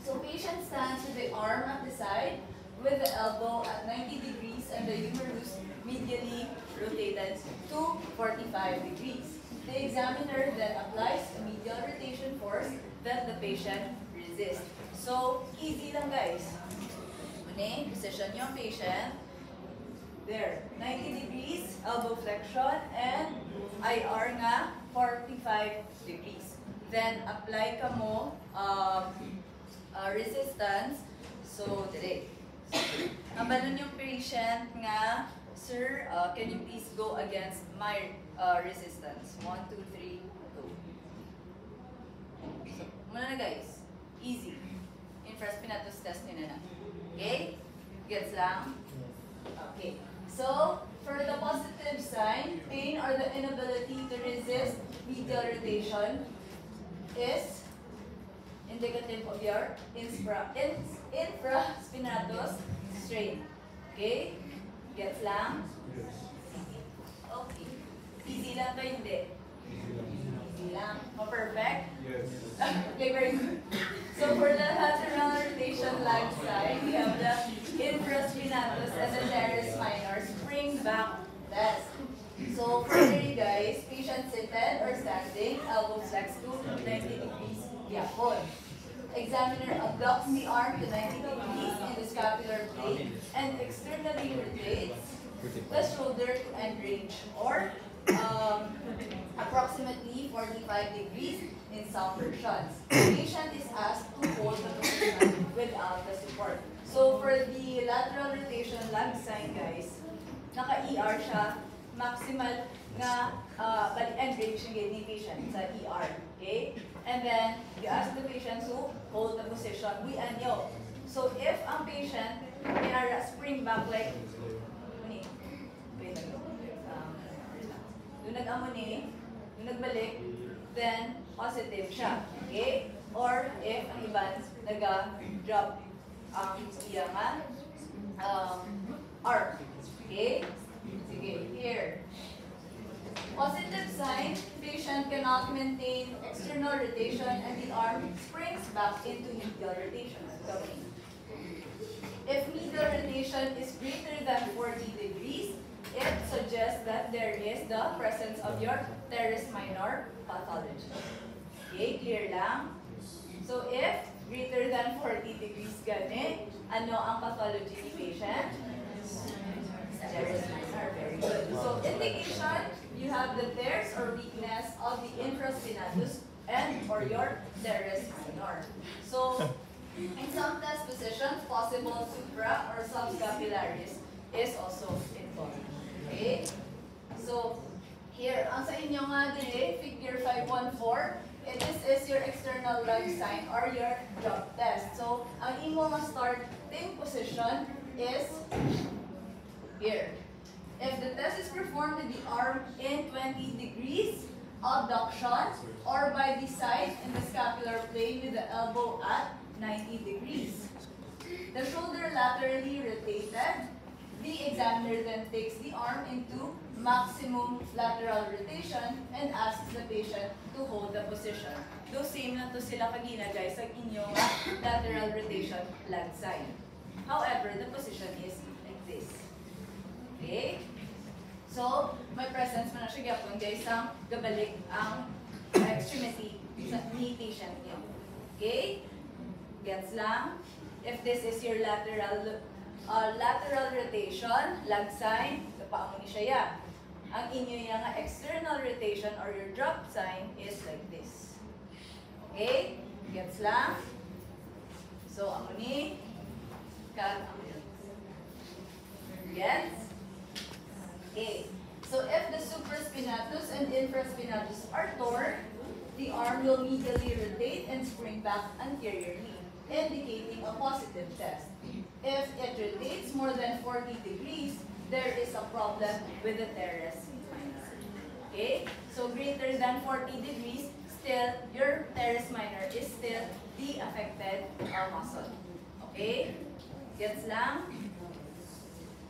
So, patient stands with the arm at the side, with the elbow at 90 degrees and the humerus medially rotated to 45 degrees. The examiner then applies a medial rotation force that the patient resists. So, easy lang guys. Position yung patient. There, 90 degrees, elbow flexion, and IR nga, 45 degrees. Then, apply ka mo resistance. So, direct. Nabalon yung patient nga, sir, can you please go against my resistance? 1, 2, 3, go. So, muna na guys. Easy. Infraspinatus test nyo na. Okay? Gets lang? Okay. So, for the positive sign, pain or the inability to resist medial rotation is indicative of your infraspinatus strain. Okay? Gets lang? Okay. Easy lang to hindi? Easy lang. Perfect? Yes. Okay, very good. So for the lateral rotation lag side, we have the infraspinatus and the teres minor spring back test. So for you guys, patient seated or standing, elbow flexed to 90 degrees yapon. Examiner abducts the arm to 90 degrees in the scapular plate and externally rotates the shoulder to end range or approximately 45 degrees in some versions. The patient is asked to hold the position without the support. So for the lateral rotation lag sign guys, naka-ER siya, maximal nga end range ni patient sa ER. Okay? And then, you ask the patient to hold the position. We anyo. So if ang patient may spring back like Nung nag-amo ni, nung nagbalik, then positive siya. Okay? Or if ang iban, nag-drop ang iya nga arm. Okay? Sige, here. Positive sign, patient cannot maintain external rotation and the arm springs back into medial rotation. If medial rotation is greater than 40 degrees, it suggests that there is the presence of your teres minor pathology. Okay, clear lang? So if greater than 40 degrees gani, ano ang pathology ni patient? Teres minor, very good. So indication, you have the tears or weakness of the infraspinatus and or your teres minor. So in some test positions, possible supra or subscapularis is also involved. Okay? So here, ang sa inyo nga din figure 514, this is your external leg sign or your job test. So ang imo nga starting position is here. If the test is performed with the arm in 20 degrees, abduction, or by the side in the scapular plane with the elbow at 90 degrees. The shoulder laterally rotated. The examiner then takes the arm into maximum lateral rotation and asks the patient to hold the position. Do same na to sila kagina guys sa inyong lateral rotation leg sign. However, the position is like this. Okay? So, may presence mo na siya gyapon guys ang gabalik ang extremity sa ni patient niyo. Okay? Gets lang? If this is your lateral rotation, leg sign, kapaamo ni siya ya. Ang inyo yung external rotation or your drop sign is like this. Okay? Gets lang? So, amo ni Gets? Okay. So if the supraspinatus and infraspinatus are torn, the arm will medially rotate and spring back anteriorly, indicating a positive test. If it rotates more than 40 degrees, there is a problem with the teres minor. Okay? So greater than 40 degrees, still your teres minor is still the affected muscle. Okay? Gets lang?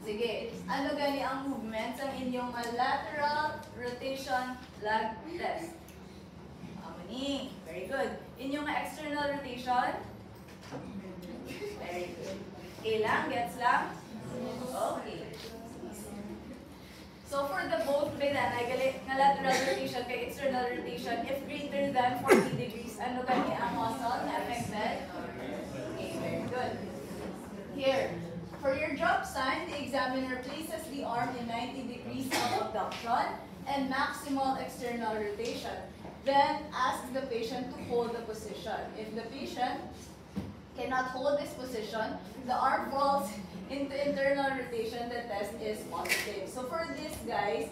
Sige, ano gani ang movements ang inyong lateral rotation leg test? Amani, very good. Inyong external rotation? Very good. Okay lang, gets lang? Okay. So for the both bilanay, nga lateral rotation kay external rotation, if greater than 40 degrees, ano gani ang muscle na affected? Okay, very good. Here. For your drop sign, the examiner places the arm in 90 degrees of abduction and maximal external rotation. Then asks the patient to hold the position. If the patient cannot hold this position, the arm falls into internal rotation, the test is positive. So for this guys,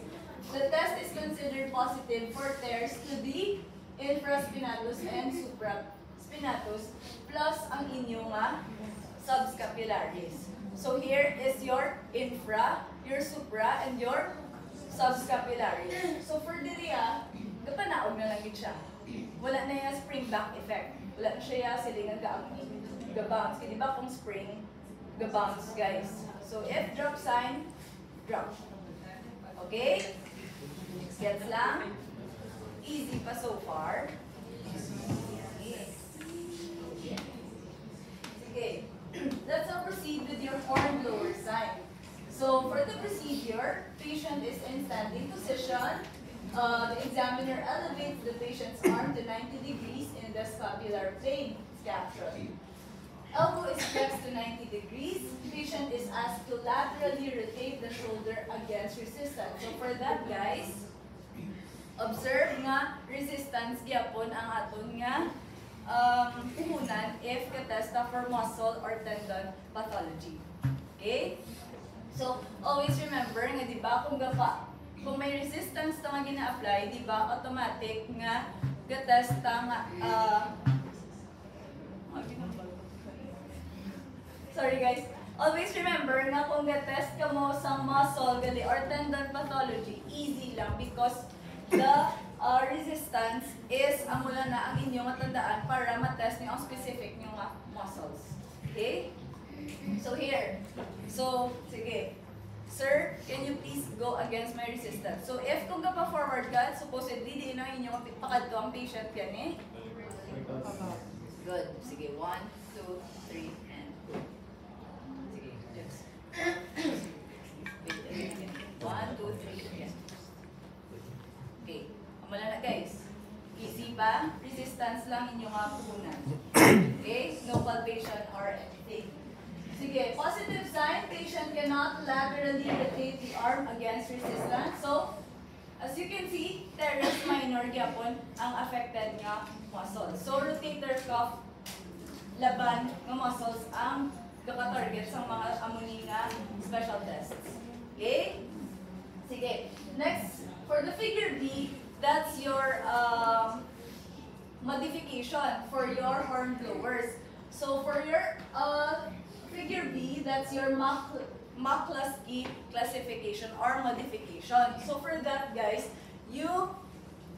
the test is considered positive for tears to the infraspinatus and supraspinatus plus ang inyong subscapularis. So here is your infra, your supra, and your subscapularis. So for diria, kapanaog na lang yun siya. Wala na yung spring back effect. Wala na siya silingan ga-bounce. Kasi diba kung spring, ga-bounce guys. So if drop sign, drop. Okay? Gets lang? Easy pa so far. Okay. Let's now proceed with your horn blower sign. So for the procedure, patient is in standing position. The examiner elevates the patient's arm to 90 degrees in the scapular plane, scapula. Elbow is flexed to 90 degrees. Patient is asked to laterally rotate the shoulder against resistance. So for that guys, observe nga resistance gyapon ang aton nga puhunan if katesta for muscle or tendon pathology. Okay? So, always remember nga, di ba, kung may resistance ta nga gina-apply, di ba, automatic nga katesta nga, sorry guys, always remember na kung gatest ka mo sa muscle gali or tendon pathology, easy lang because the resistance is ang mula na ang inyong matandaan para matest niyo ang specific niyo nga muscles. Okay? So here. So, sige. Sir, can you please go against my resistance? So, if kung ka pa forward ka, supposedly, di na inyong pakadto ang patient gani. Good. Sige, 1, 2, 3, and 2. Sige, just. Wait, again. 1, 2, 3, again. Okay. Amala na guys. Easy pa. Resistance lang inyong puhunan. Okay? No palpation or anything. Sige, positive sign, patient cannot laterally rotate the arm against resistance. So, as you can see, teres minor gyapon ang affected nga muscle. So, rotator cuff laban nga muscles ang kaka-target sa mga amuni nga special tests. Okay? Sige. Next, for the figure B, that's your modification for your horn blowers. So, for your figure B, that's your McCluskey classification or modification. So for that, guys, you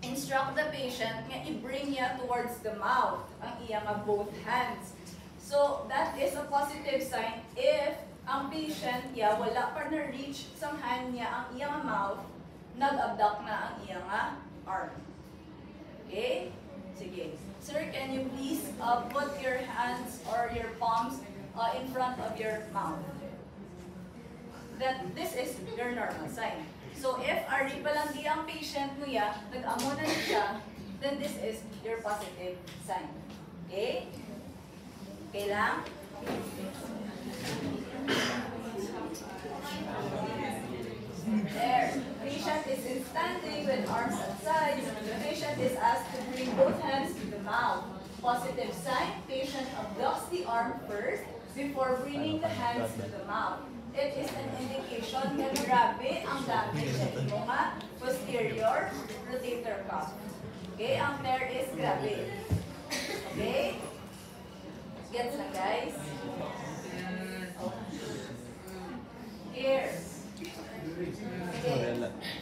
instruct the patient nga i-bring niya towards the mouth ang iyang both hands. So that is a positive sign if ang patient niya wala pa na-reach sa hand niya ang iyang mouth, nag-abduct na ang iyang arm. Okay? Sige. Sir, can you please put your hands or your palms in front of your mouth? That this is your normal sign. So if ari pa lang di ang patient niya, nag-amo na siya, then this is your positive sign. Okay? Okay lang? There. Patient is in standing with arms at sides. The patient is asked to bring both hands to the mouth. Positive sign, patient abducts the arm first before bringing the hands to the mouth. It is an indication na grabe ang damage sa inyong posterior rotator cuff. Okay, ang tear is grabe. Okay? Gets lang, guys? Here. Okay.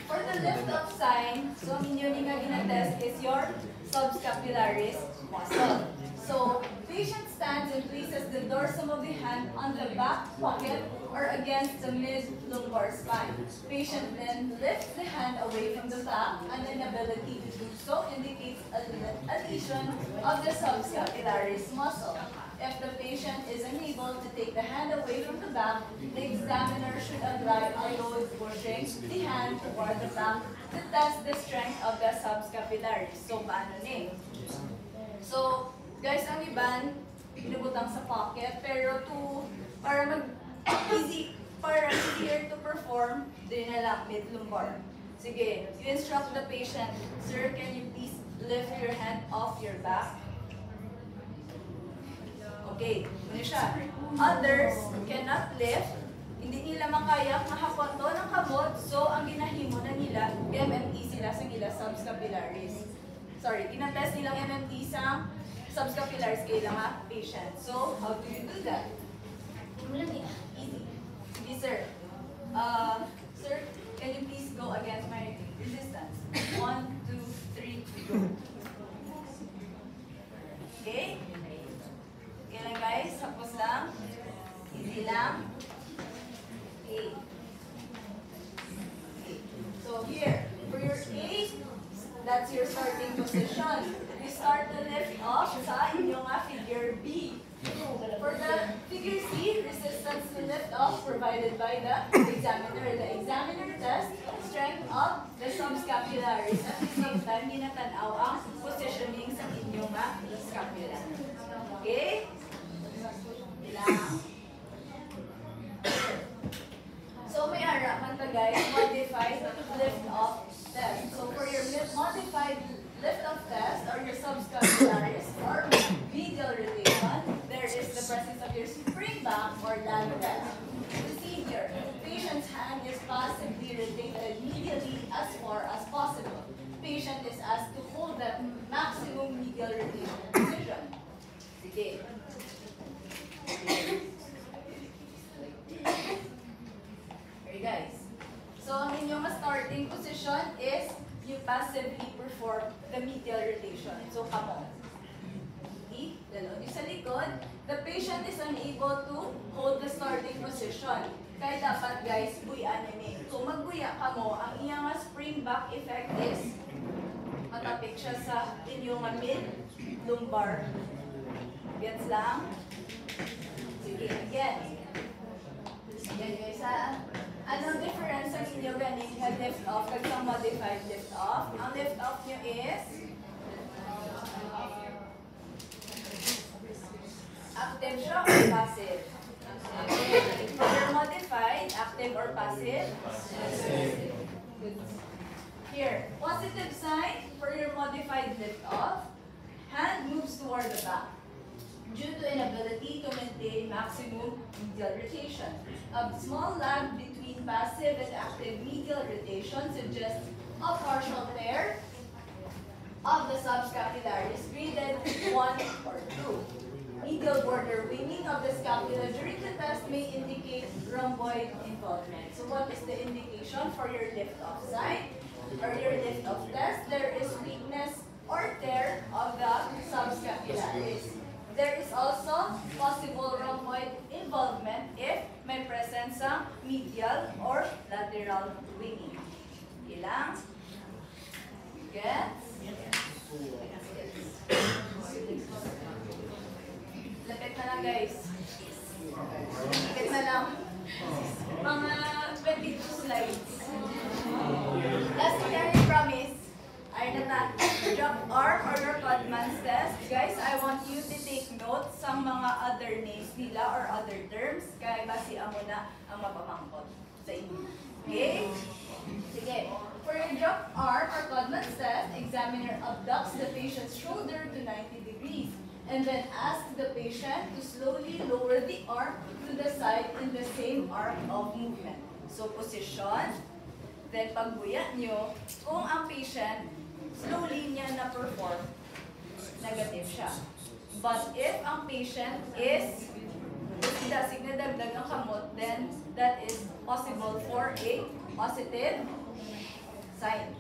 For the lift-up sign, so ang inyo nga ginatest is your subscapularis muscle. So, patient stands and places the dorsum of the hand on the back pocket or against the mid-lumbar spine. Patient then lifts the hand away from the back, and an inability to do so indicates a lesion of the subscapularis muscle. If the patient is unable to take the hand away from the back, the examiner should apply a load pushing the hand toward the back to test the strength of the subscapularis. So, paano ni? So, guys, ang iban, pinubutang sa pocket, pero para easier to perform, din na lang mid-lumbar. Sige, you instruct the patient, sir, can you please lift your hand off your back? Okay, muna siya. Others cannot lift, hindi nila makaya mahapon to ng kabot, so ang ginahimo na nila, MMT sila sa nila subscapularis. Sorry, tinatest nilang MMT sa subscapularis kay mga patient. So, how do you do that? Easy. Sige, sir. Sir, can you please go against my resistance? 1, 2, 3, go. Okay? Okay lang, guys. Tapos lang. Easy lang. Okay. So, here. For your A, that's your starting position. You start to lift off sa inyong figure B. For the figure C, resistance to lift off provided by the examiner. The examiner tests strength of the subscapularis. At the same time, ginatanaw ang positioning sa inyong scapula. Okay? Ilang. So, may harapan ka guys, modified lift off test. So, for your modified lift off test or your subscapularis or medial rotation, there is the presence of your spring back or lag test. Procedure. Patient's hand is passively rotated medially as far as possible. Patient is asked to hold the maximum medial rotation position. Sige. Okay guys. So, ang inyong starting position is you passively perform the medial rotation. So, come on. Dalon yung sa likod. The patient is unable to hold the starting position. Kaya dapat guys, buyan ni. Kung magbuya ka mo, ang iyang spring back effect is matapik siya sa inyong mid lumbar. Gets lang? Sige, again. Again guys ha. Anong difference sa inyo ganing lift off kag sa modified lift off? Ang lift off nyo is active siya or passive? For your modified, active or passive? Good. Here, positive sign for your modified lift off. Hand moves toward the back due to inability to maintain maximum medial rotation. A small lag between passive and active medial rotation suggests a partial tear of the subscapularis graded 1 or 2. Medial border winging of the scapula during the test may indicate rhomboid involvement. So what is the indication for your lift-off side or your lift-off test? There is weakness or tear of the subscapularis. There is also possible rhomboid involvement if may presence sa medial or lateral winging. Ilang? Gets? Lapit na lang guys. Lapit na lang. Mga 22 slides. Last year, I promise. Ay na drop arm or your Codman's test. Guys, I want you to take notes sa mga other names nila or other terms. Kaya basihan mo na ang mapamangkot sa inyo. Okay? Sige. For your drop arm or Codman's test, examiner abducts the patient's shoulder to 90 degrees. And then ask the patient to slowly lower the arm to the side in the same arc of movement. So position, then pagbuya nyo, kung ang patient slowly niya na-perform, negative siya. But if ang patient is dasig na dagdag ang kamot, then that is possible for a positive sign.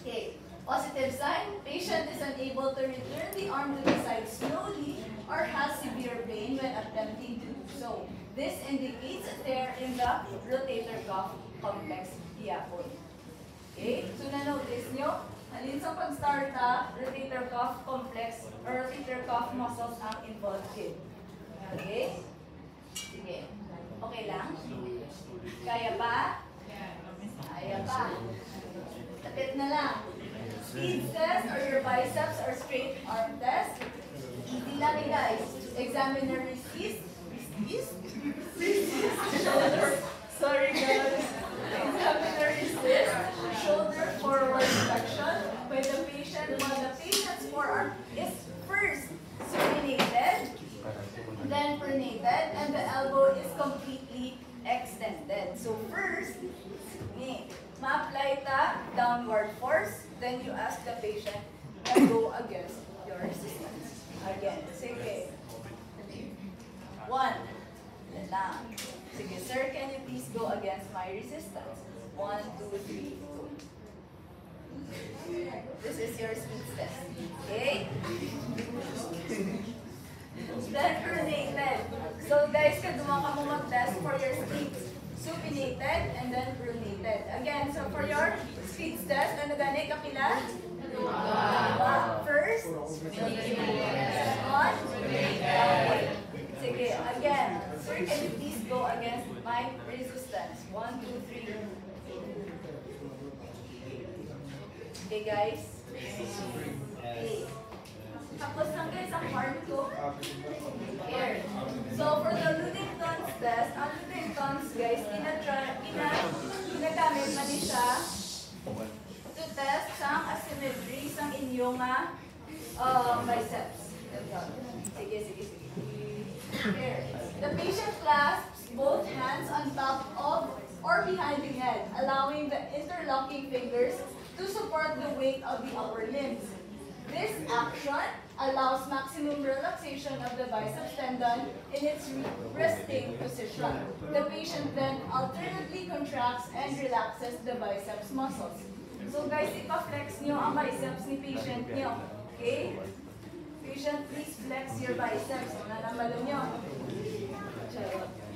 Okay. Positive sign, patient is unable to return the arm to the side slowly or has severe pain when attempting to do so. This indicates a tear in the rotator cuff complex hiyapon. Okay, so na-notice nyo, halin sa pag-start rotator cuff complex or rotator cuff muscles ang involved in. Okay? Sige. Okay lang? Kaya pa? Kaya pa. Tapit na lang. Speed test or your biceps or straight arm test. Easy lang guys. Examiner resist. Shoulder. Sorry guys. Examiner resist. Shoulder forward flexion. When the patient's forearm is first supinated, then pronated, and the elbow is completely extended. So first, ma-apply ta downward force, then you ask the patient to go against your resistance. Again, sige. 1. Yan lang. Sige, sir, can you please go against my resistance? 1, 2, 3, go. This is your speed test. Okay? Then pronated. So guys, kaduman ka mo mag-test for your speeds. Supinated and then pronated. Again, so for your speed test, ano gani kapila? First, second, sige, again. Sir, can you please go against my resistance? 1, 2, 3. Okay, guys. Okay. Tapos lang guys ang part 2. Here. So for the Ludington's test, ang Ludington's guys, ginagamit man ni siya to test sang asymmetry sang inyong biceps. Sige. Here. The patient clasps both hands on top of or behind the head, allowing the interlocking fingers to support the weight of the upper limbs. This action allows maximum relaxation of the biceps tendon in its resting position. The patient then alternately contracts and relaxes the biceps muscles. So guys, ipa-flex nyo ang biceps ni patient nyo. Okay? Patient, please flex your biceps. Nanambalo nyo.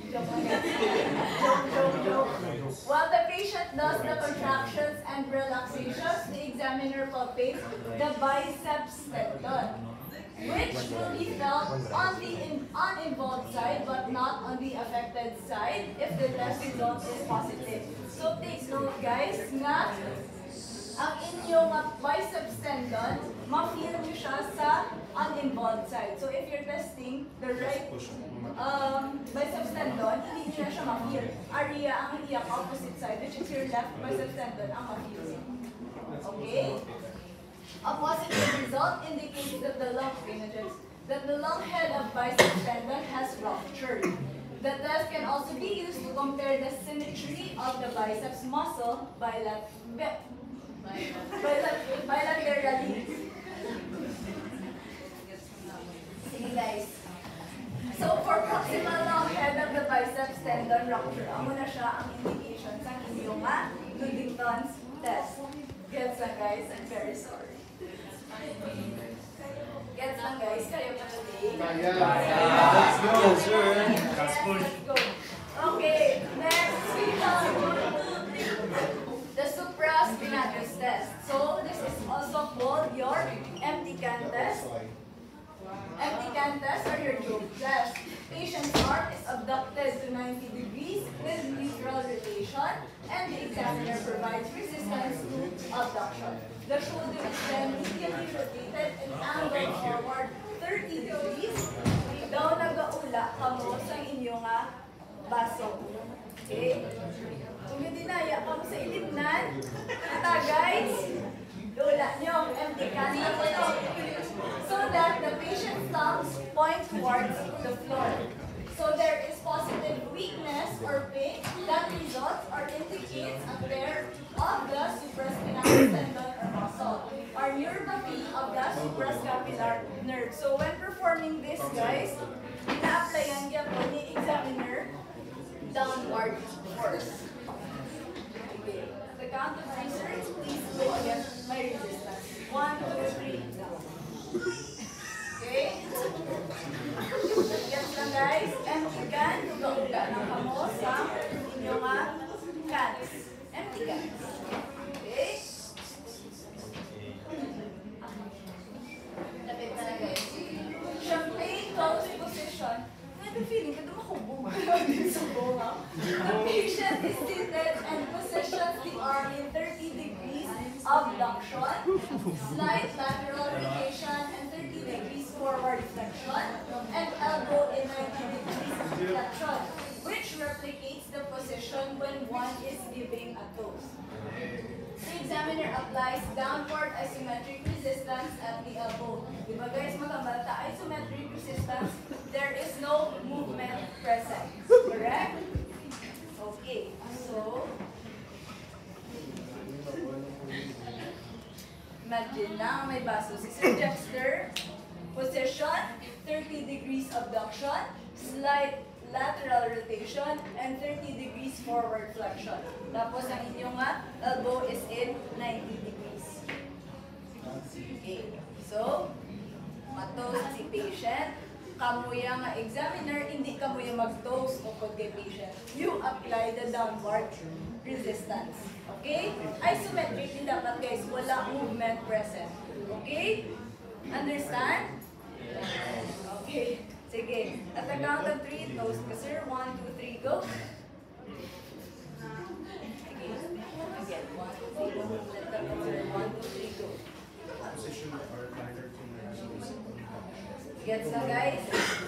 Joke lang While the patient does the contractions and relaxations, the examiner palpates the biceps tendon, which will be felt on the uninvolved side but not on the affected side if the test result is positive. So take note guys na ang inyong biceps tendon, ma-feel nyo siya sa uninvolved side. So if you're testing the right biceps tendon, hindi nyo na siya ma-feel. Area ang iyang opposite side, which is your left biceps tendon, ang ma-feel. Okay? A positive result indicates that the lung head of biceps tendon has ruptured. The test can also be used to compare the symmetry of the biceps muscle bilaterally. Sige guys. So for proximal long head of the biceps tendon rupture, amo na siya ang indication sa inyong Ludington's test. Gets lang guys? I'm very sorry. Gets lang guys? Kayo pa today? Let's go. Yes, sir. Let's go. Okay, next we have the supraspinatus test. So this is also called your empty can test. Empty can test or your joke test. Patient's arm is abducted to 90 degrees with neutral rotation, and the examiner provides resistance to abduction. The shoulder is then medially rotated and angled forward 30 degrees. Daw nagaula kamo sa inyong baso. Okay? Kung hindi naya kamo sa ilibnan, ata guys, ula nyo, empty can so that the patient's thumbs point towards the floor. So there is positive weakness or pain that results or indicates a tear of the supraspinatus tendon or muscle or neuropathy of the suprascapular nerve. So when performing this guys, ina-applyan niya po ni examiner downward force. Okay. The count of 3, sir, please go against my resistance. 1, 2, 3, down. Okay? Yes lang guys. Empty can, uga-uga ng kamo sa inyong cans. Empty cans. Okay? Lapit na lang guys. Champagne closed position. I have a feeling ka dumakubong. The patient is seated and positions the arm in 30 degrees abduction, slight lateral rotation, and 30 degrees forward flexion, and elbow in 90 degrees flexion, which replicates the position when one is giving a toast. The examiner applies downward isometric resistance at the elbow. Diba guys, mga bata, isometric resistance, there is no movement present. Correct? Okay, so, imagine na may baso. Si Sir Dexter, position, 30 degrees abduction, slight lateral rotation, and 30 degrees forward flexion. Tapos ang inyong elbow is in 90 degrees. Okay. So, ma-toast si patient. Kamuya nga examiner, hindi kamuya mag-toast o pag kay patient. You apply the downward resistance. Okay? Isometric din dapat guys, wala movement present. Okay? Understand? Okay. Sige. At the count of 3, toast ka sir. 1, 2, 3, go. Sige. Again. 1, 2, 3, go. Let the sir. 1, 2, 3, go. Gets na guys?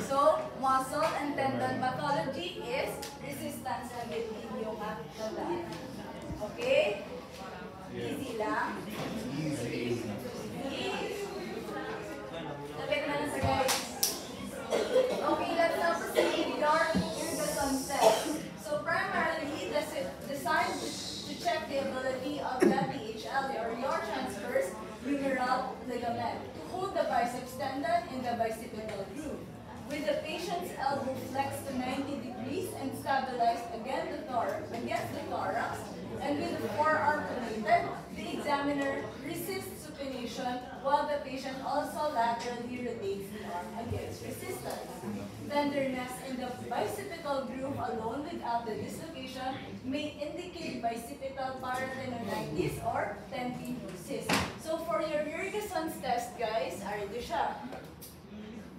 So, muscle and tendon pathology is resistance na din yung tandaan. Okay? Easy lang. Easy. Lapit na lang sa guys. Okay, let's now proceed with our Ferguson test. So primarily, designed to check the ability of the DHL or your transverse humeral ligament to hold the biceps tendon in the bicipital groove. With the patient's elbow flexed to 90 degrees and stabilized against the thorax, and with the forearm rotated, the examiner resists supination while the patient also laterally rotates the arm against resistance. Tenderness in the bicipital groove alone without the dislocation may indicate bicipital paratendonitis or tendinosis. So for your Jurgensen's test, guys, arito siya.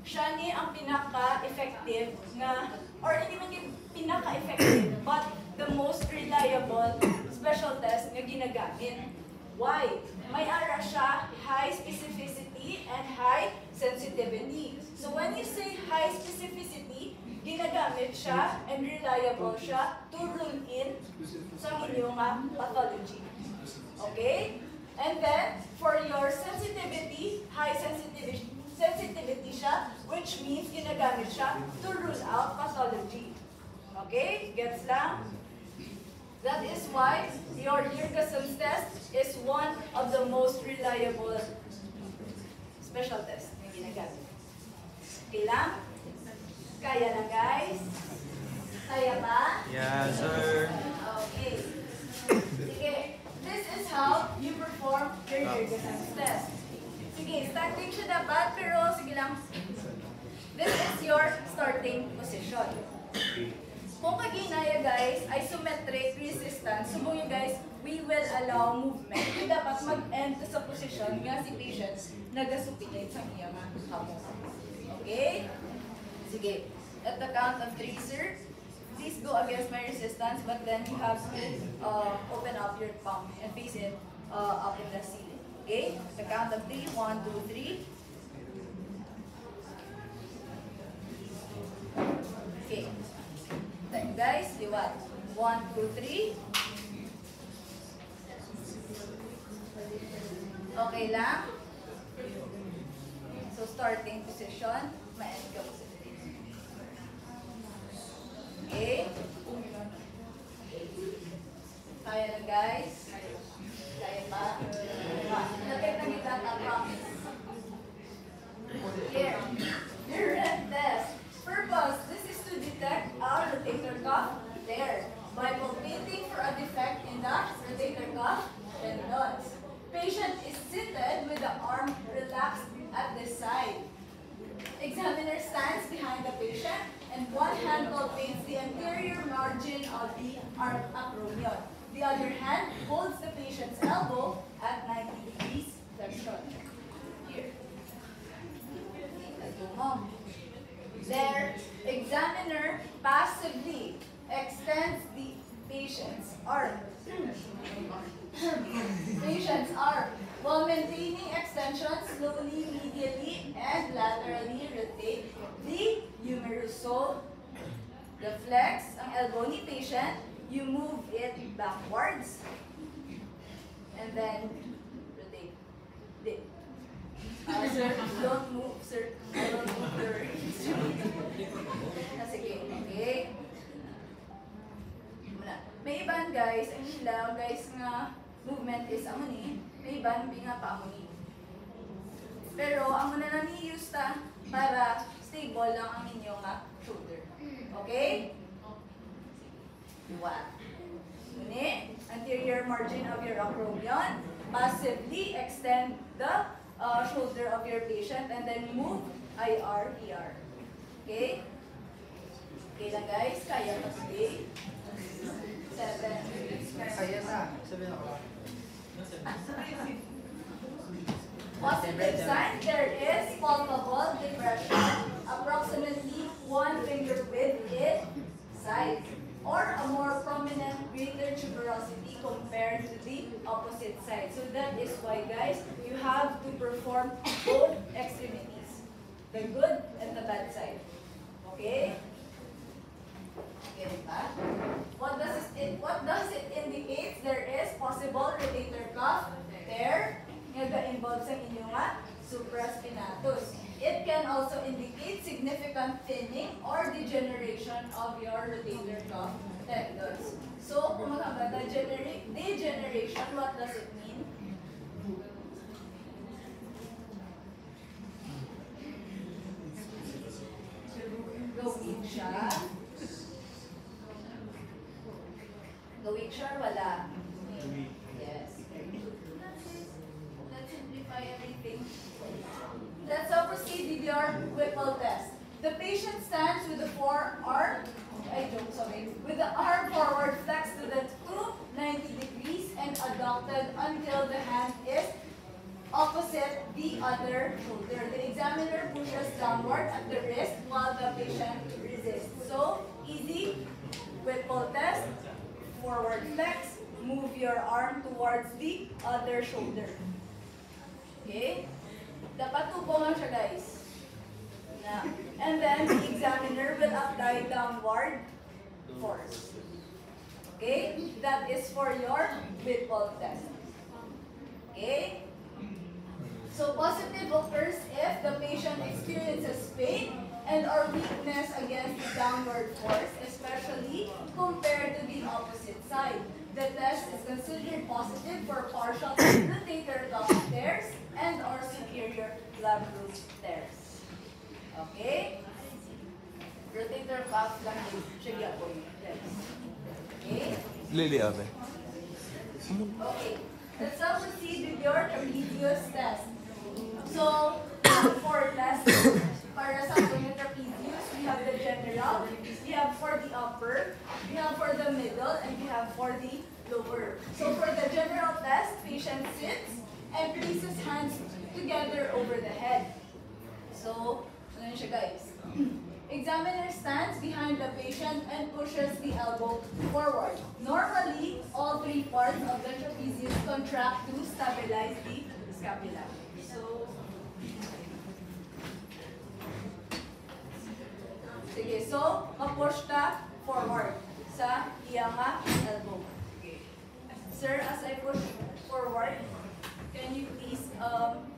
Siya ni ang pinaka-effective nga, or hindi man yung pinaka-effective, but the most reliable special test nga ginagamit. Why? May ara siya high specificity and high sensitivity. So when you say high specificity, ginagamit siya and reliable siya to rule in sa inyong pathology. Okay? And then, for your sensitivity, high sensitivity siya, which means ginagamit siya to rule out pathology. Okay? Gets lang? That is why your Jurgensen's test is one of the most reliable special tests na ginagamit. Okay lang? Kaya na, guys? Kaya ba? Yes, sir. Okay. Sige. This is how you perform your Jurgensen's test. Sige, standing siya dapat, pero sige lang. This is your starting position. Kung kaginaya, guys, isometric resistance, subukan guys, we will allow movement. Yung dapat mag-end sa position nga si patient nagasupinate sa iyang hapon. Okay? Sige. At the count of 3, sir, please go against my resistance, but then you have to open up your palm and face it up in the ceiling. Okay? At the count of 3, 1, 2, 3. Okay. Then guys, liwat. 1, 2, 3. Okay lang? So starting position, ma-end ka po sa 3. Okay? Kaya na guys? Kaya pa? Nakit na kita promise. Here. Your red test. Purpose. This is to detect our rotator cuff there by palpating for a defect in the rotator cuff tendons. Patient is seated with the arm relaxed at the side. Examiner stands behind the patient and one hand palpates the anterior margin of the arm acromion. The other hand holds the patient's elbow at 90 degrees flexion. Here. There, examiner passively extends the patient's arm. While maintaining extension, slowly, medially, and laterally rotate the humerus. So, the flex, ang elbow ni patient, you move it backwards, and then rotate. Sir, don't move, sir. I don't move your instrument. Sige, okay. May iban guys, ang ilang guys nga movement is ang ni, may iban nga pa ni. Pero ang muna na ni-use ta para stable lang ang inyong shoulder. Okay? What? Muni, anterior margin of your acromion, passively extend the shoulder of your patient and then move IR, ER. Okay? Okay lang guys, kaya pa today. 7. Kaya na. 7 o'clock. Positive sign, there is palpable depression, approximately 1 finger width in size, or a more prominent greater tuberosity compared to the opposite side. So that is why guys, you have to perform both extremities, the good and the bad side. Okay? Get it back? What does it indicate? There is possible rotator cuff tear nga involved sa inyong supraspinatus. It can also indicate significant thinning or degeneration of your rotator cuff tendons. So, kung makabata degeneration, what does it mean? Gawin siya. Gawin siya or wala? Yes. Let's simplify everything. Let's now proceed with your Whipple test. The patient stands with the with the arm forward flexed to the 90 degrees and adducted until the hand is opposite the other shoulder. The examiner pushes downward at the wrist while the patient resists. So, easy. Whipple test. Forward flex. Move your arm towards the other shoulder. Okay? Dapat tubo lang siya, guys. And then, the examiner will apply downward force. Okay? That is for your Whipple test. Okay? So positive occurs if the patient experiences pain and or weakness against the downward force, especially compared to the opposite side. The test is considered positive for partial rotator cuff tears and or superior labral tears. Okay? Rotator cuff lang yung siya po yung tears. Okay? Lili, Abe. Okay. Let's now proceed with your trapezius test. So, for test, para sa ating trapezius, we have the general, we have for the upper, we have for the middle, and we have for the lower. So, for the general test, patient sits and places hands together over the head. So, ano yun siya, guys? Examiner stands behind the patient and pushes the elbow forward. Normally, all three parts of the trapezius contract to stabilize the scapula. So, sige, so, ma-push ka forward sa iyang elbow. Okay. Sir, as I push forward, can you please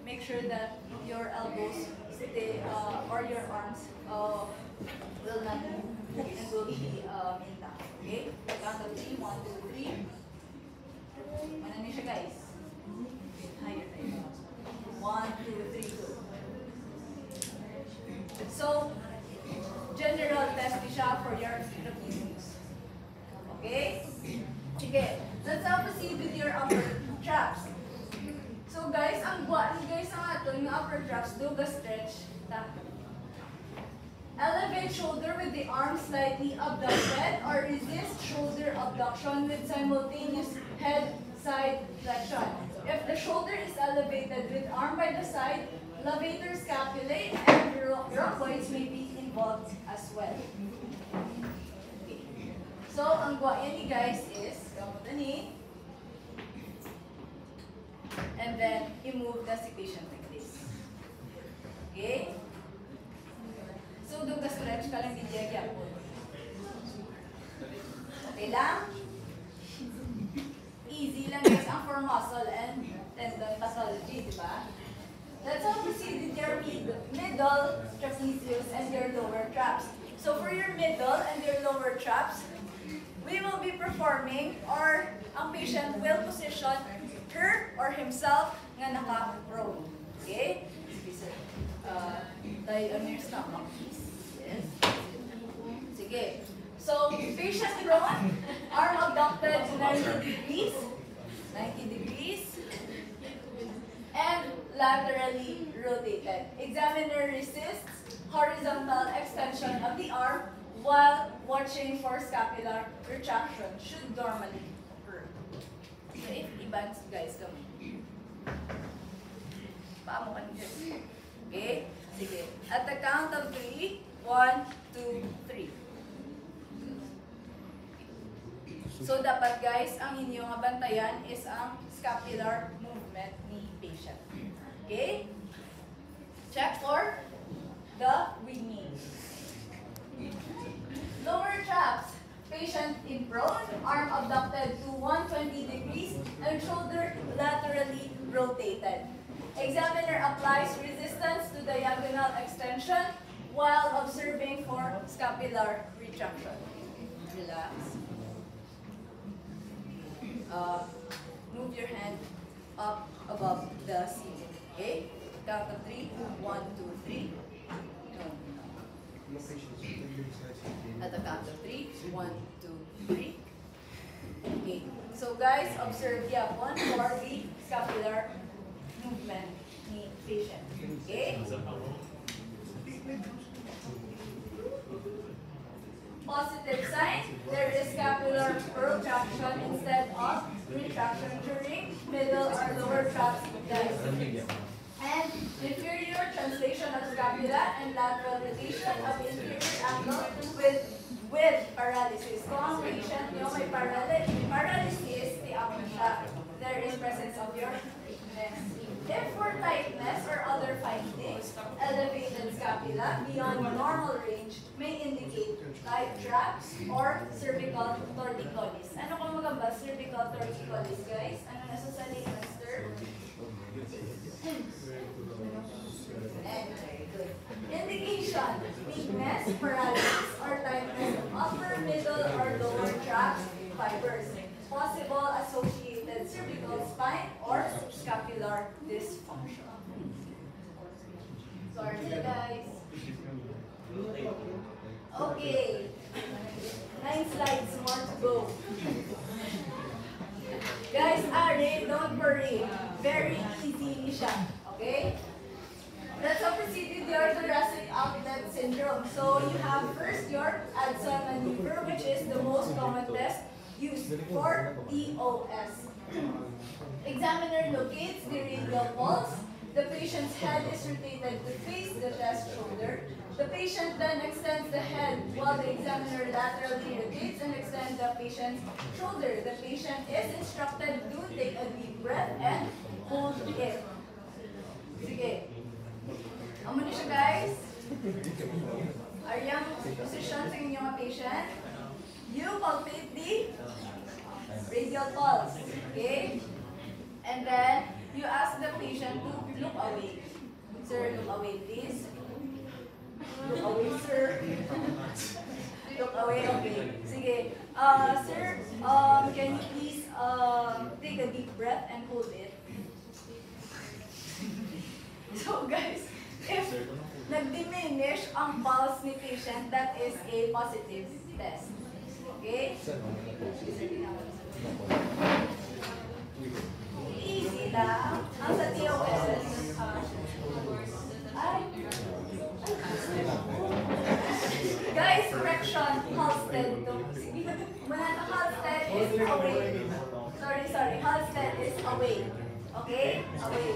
make sure that your elbows stay, or your arms will not move and will be intact. Okay? Count of 3, 1, 2, 3. Ano niyo siya, guys? Higher tayo. 1, 2, 3, go. So, general test niyo siya for your trapezius. Okay? Sige. Let's now proceed with your upper traps. So guys, ang buwan guys ang ato yung upper traps, do the stretch. Elevate shoulder with the arm slightly abducted or resist shoulder abduction with simultaneous head side flexion. If the shoulder is elevated with arm by the side, levator scapulae and rhomboids may be involved as well. Okay. So, ang buwan ni guys is, kamuta ni, and then i-move the patient like this. Okay? So, do the stretch ka lang bigyan po. Okay lang? Easy lang guys ang for muscle and tendon pathology, di ba? Let's now proceed with your middle trapezius and your lower traps. So, for your middle and your lower traps, we will be performing or ang patient will position her or himself nga naka-prone. Okay? Lie on your stomach, please. Yes. Sige. So, patient prone, arm abducted 90 degrees. 90 degrees. And laterally rotated. Examiner resists horizontal extension of the arm while watching for scapular retraction should normally occur. So, if i-bands, guys, kami. Paamo ka niyo. Okay? Sige. At the count of 3, 1, 2, 3. So, dapat guys, ang inyong bantayan is ang scapular movement ni patient. Okay? Check for the winging. Lower traps. Patient in prone, arm abducted to 120 degrees and shoulder laterally rotated. Examiner applies resistance to diagonal extension while observing for scapular retraction. Relax. Move your hand up above the ceiling. Okay? Count of 3. 1, 2, 3. No. At the count of 3. 1, 2, 3. Okay. So guys, observe yapon for the scapular movement ni patient. Okay? paralysis. Kung ang patient nyo may paralysis, tiyak mo siya. There is presence of your weakness. If for tightness or other findings, elevated scapula beyond normal range may indicate tight traps or cervical torticollis. Ano kung magamba cervical torticollis, guys? Ano nasa sa layman's term? Very good. Indication, weakness, paralysis, or tightness of upper, middle, or lower tract fibers. Possible associated cervical spine or scapular dysfunction. Sorry guys. Okay. 9 slides more to go. Guys, Ari, don't worry. Very easy siya. Okay? Let's proceed with your thoracic outlet syndrome. So you have first your Addson maneuver, which is the most common test used for TOS. Examiner locates the radial pulse. The patient's head is rotated to face the chest shoulder. The patient then extends the head while the examiner laterally rotates and extends the patient's shoulder. The patient is instructed to take a deep breath and hold it. Sige. Amo na siya, guys. Are yung position sa inyong mga patient? You palpate the radial pulse. Okay? And then, you ask the patient to look away. Sir, look away, please. Look away, sir. Look away, okay. Sige. Sir, can you please take a deep breath and hold it? So, guys, if nag-diminish ang pulse ni patient, that is a positive test. Okay? Easy lang. Ang sa TOS, guys, correction, Halsted. Halsted is away. Sorry, Halsted is away. Okay? Away.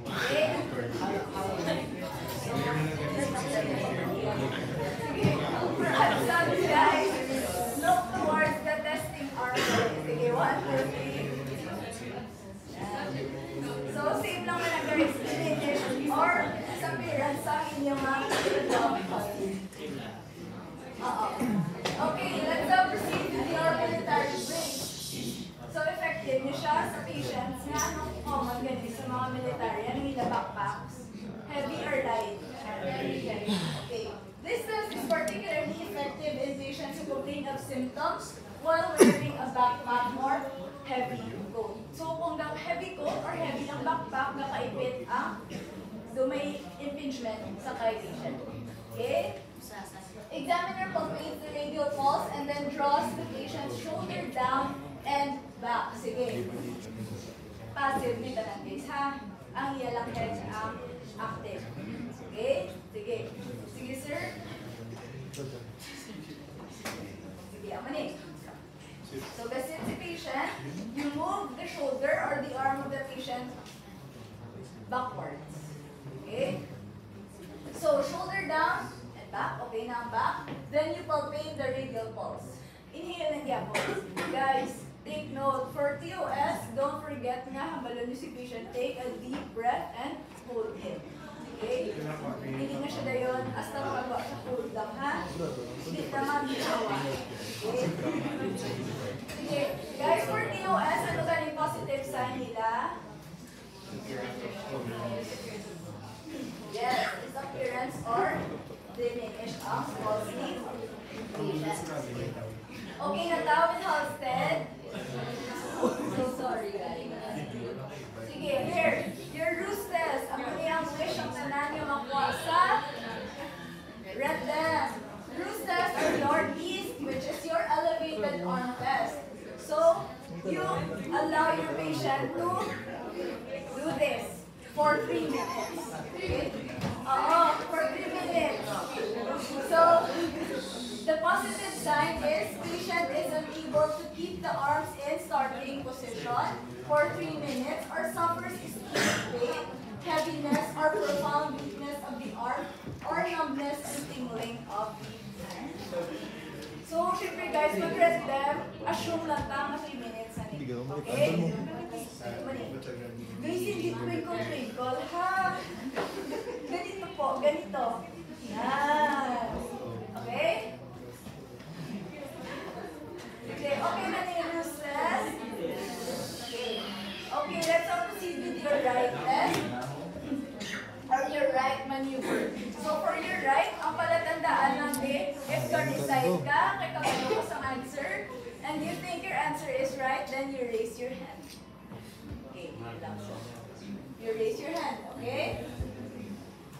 Okay? For Addson, guys, look towards the testing arm. Sige, 1, 2, 3. So, same lang na guys, finish or sa appearance sa inyong mga Okay, let's proceed with your military break. So, effective niyo siya sa patients na anong common ganito sa mga military. Ano nila backpacks? Heavy or light? Heavy. Okay. This test is particularly effective in patients who complain of symptoms while wearing a backpack or heavy coat. So, kung heavy coat or heavy ang backpack, nakaipit ang may impingement sa kay patient. Okay? Examiner palpates the radial pulse and then draws the patient's shoulder down and back. Sige. Passive nito lang guys, ha? Ang iyalang head ang active. Okay? Sige. Sige, sir. Sige, amanin. So, gasin si patient, you move the shoulder or the arm of the patient backwards. Okay? So, shoulder down and back. Okay na ang back. Then, you palpate the radial pulse. Inhale and yapos. Guys, take note. For TOS, don't forget nga, hambalon nyo si patient. Take a deep breath and hold it. Okay? Hindi na siya dayon. Hasta makagawa siya hold lang, ha? Hindi naman ginawa. Okay? Sige. Guys, for TOS, ano galing positive sign nila? Yes, disappearance or diminish ang small sleep patient. Okay, natawid Halsted. So sorry, guys. Sige, here. Your roost test. Ang kaniyang wish ang tanan yung makuha sa red them. Roost test or northeast, which is your elevated arm test. So, you allow your patient to do this for 3 minutes. Okay? For 3 minutes. So, the positive sign is patient is unable to keep the arms in starting position for 3 minutes or suffers ischemic pain, heaviness, or profound weakness of the arm, or numbness and tingling of the hand. So guys, mag-rest them. Assume lang tama 3 minutes na nito. Okay? Guys, hindi twinkle-twinkle, ha? Ganito po, ganito. Yan. Okay? Okay na yung useless? Okay, let's now proceed with your right leg. Or your right maneuver. So for your right, ang palatandaan natin, if ka-recite ka, kay kabalo ko sa answer, and you think your answer is right, then you raise your hand. Okay, relax. You raise your hand, okay?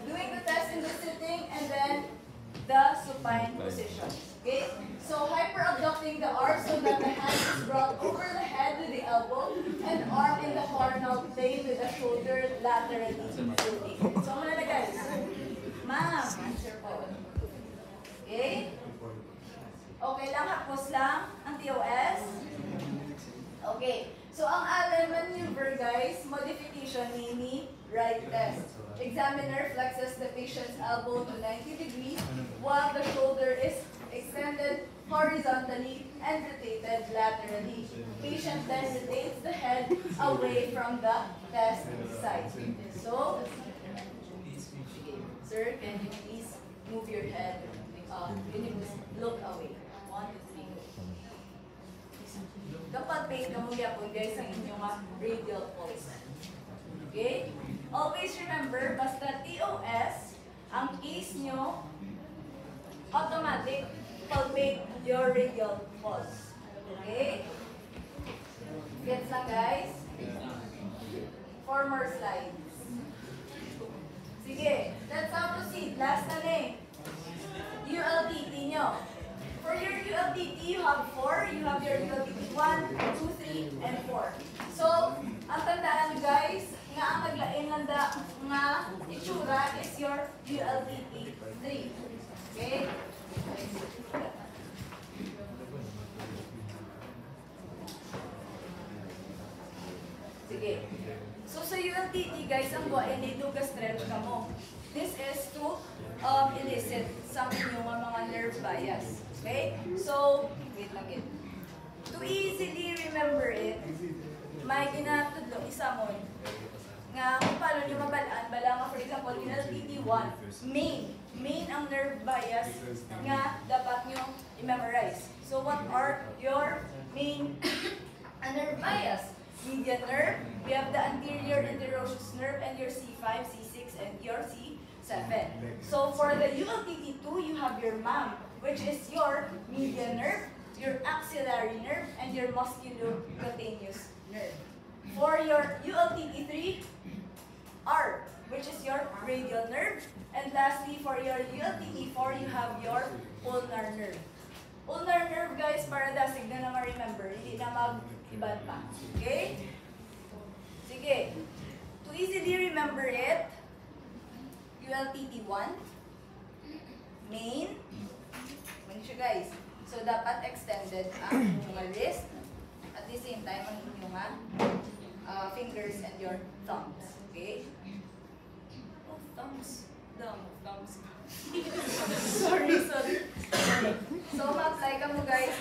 Doing the test in the sitting, and then the supine position. Okay? So hyper-abducting the arm so that the hand is brought over the head with the elbow, and arm in the coronal plane with the shoulder laterally tilting. So muna na guys. Ma'am, answer po. Okay? Okay lang, hapos lang ang TOS. Okay. So ang Allen maneuver guys, modification ni right test. Examiner flexes the patient's elbow to 90 degrees while the shoulder is extended horizontally and rotated laterally. Patient then rotates the head away from the test site. So, sir, can you please move your head? Can you please look away? 1, 2, 3, go. Dapat pay ka mo yapon guys ang inyong radial pulse. Okay? Always remember, basta TOS, ang case nyo, automatic, palpate your radial pulse. Okay? Gets lang guys? 4 more slides. Sige, let's now proceed. Last na na ULTT nyo. For your ULTT, you have 4. You have your ULTT 1, 2, 3, and 4. So, ang tandaan nyo guys, nga ang naglain ng nga itsura is your ULTT 3. Okay? Sige. So sa ULTT guys, ang buhain ay stretch ka mo. This is to elicit some inyong mga nerve bias. Okay? So, wait lang yun. To easily remember it, may ginatudlo isa mo nga kung paano nyo mabalaan, bala nga for example, ULTT 1, main ang nerve bias nga dapat nyo i-memorize. So what are your main nerve bias? Median nerve, we have the anterior interosseous nerve and your C5, C6, and your C7. So for the ULTT2, you have your MAM, which is your median nerve, your axillary nerve, and your musculocutaneous nerve. For your ULTT3, R, which is your radial nerve. And lastly, for your ULTT4, you have your ulnar nerve. Ulnar nerve, guys, para dasig na naman remember, hindi na mag-iban pa. Okay? Sige. To easily remember it, ULTT1, main, siya guys. So, dapat extended ang inyong wrist. At the same time, ang inyong fingers and your thumbs. Okay? Oh, thumbs. Thumbs. sorry. So, ma-apply ka mo guys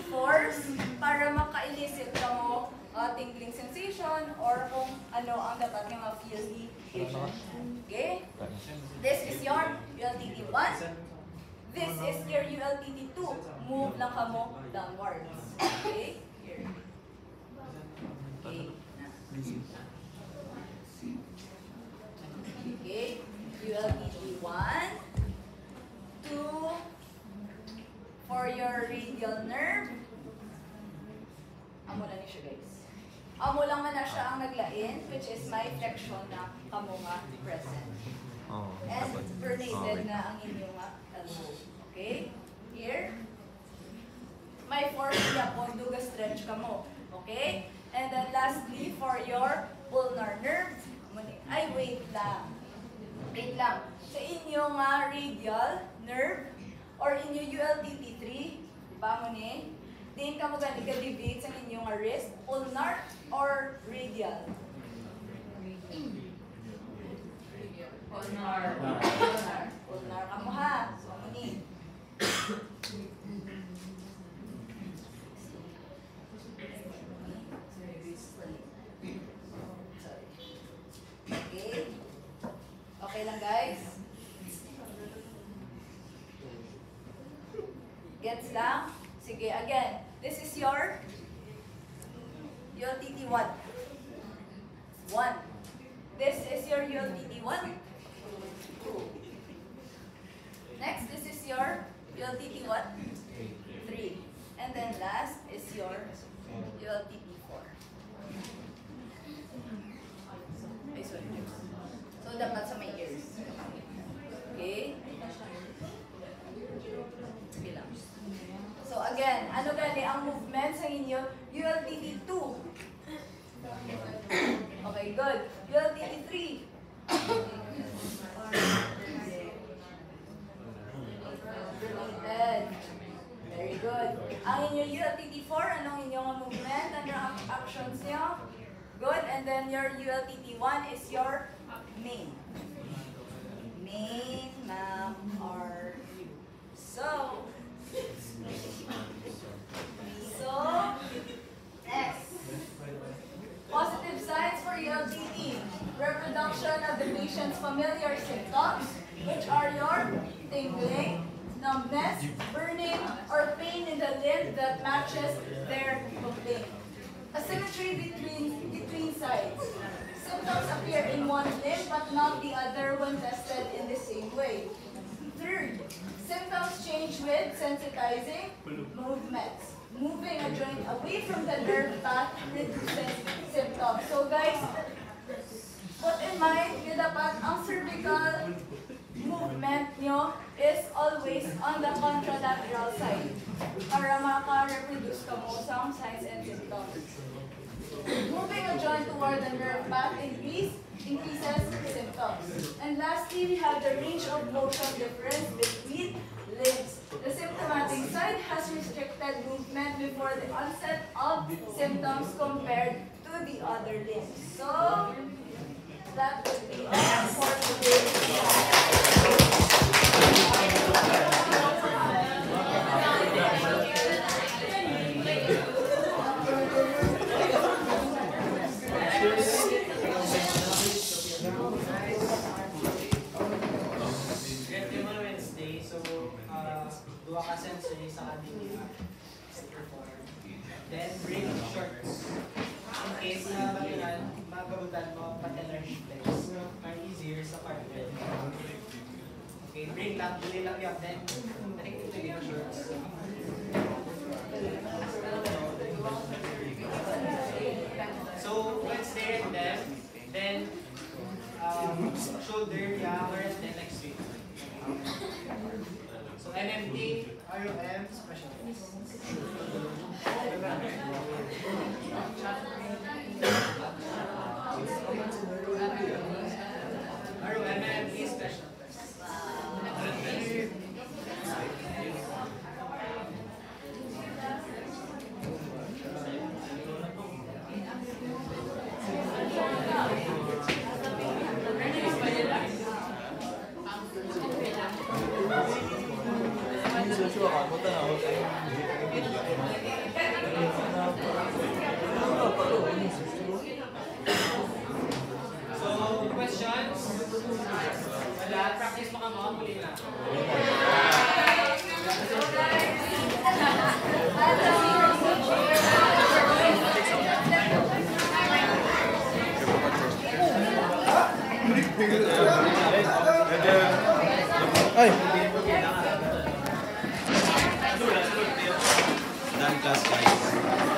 force para maka-elicit ka mo tingling sensation or kung ano ang dapat nga ma-feel ni patient. Okay? This is your ULTT1. This is your ULTT2. Move lang ka mo downwards. Okay? Here. Okay. Okay. ULTT1. 2. For your radial nerve. Amo lang ni siya guys. Amo lang man na siya ang naglain, which is my flexion na kamo nga present. And vernated na ang inyong elbow. Okay? Here. May force yapon duga stretch ka mo. Okay? And then lastly, for your ulnar nerve, ay wait lang. Wait lang. Sa inyong radial nerve or inyong ULTT3, pa mo ni, din ka mo gani ka-debate sa inyong wrist, ulnar or radial? Ulnar. Ulnar ka mo ha. So, mo ni. Gets lang? Sige, again. This is your ULTT 1. 1. This is your ULTT 1. 2. Next, this is your ULTT 1. 3. And then last is your ULTT 4. Ay, sorry. So, dapat sa may ears. Okay? Okay lang. So, again, ano gani ang movement sa inyo? ULTT 2. Okay, good. ULTT 3. Related. Very good. Ang inyong ULTT 4, anong inyong movement? Ano ang actions niyo? Good. And then your ULTT 1 is your main. Main, ma'am, are you. So, next. Positive signs for ULTT. Reproduction of the patient's familiar symptoms, which are your tingling, numbness, burning, or pain in the limb that matches their complaint. Asymmetry between sides. Symptoms appear in one limb but not the other when tested in the same way. Third, symptoms change with sensitizing movements. Moving a joint away from the nerve path reduces symptoms. So guys, put in mind, dapat ang cervical movement nyo is always on the contralateral side para maka-reproduce ka mo some signs and symptoms. Moving a joint toward the nerve path increases symptoms. And lastly, we have the range of motion difference between limbs. The symptomatic side has restricted movement before the onset of symptoms compared to the other limbs. So, that would be all for today's class. Duha ka sensory sa ating perform. Then bring shorts. In case na magabutan mo patellar flex. Are easier sa carpet. Okay, bring lang, dili lang yan. Then, connect to yung shorts. So, once they're in them, then shoulder, hammer, and then next week. So MMT, ROM, special case. ROM, MMT, special case. So, questions? Wala, practice mo ka mo, muli na. Ay! Done class guys.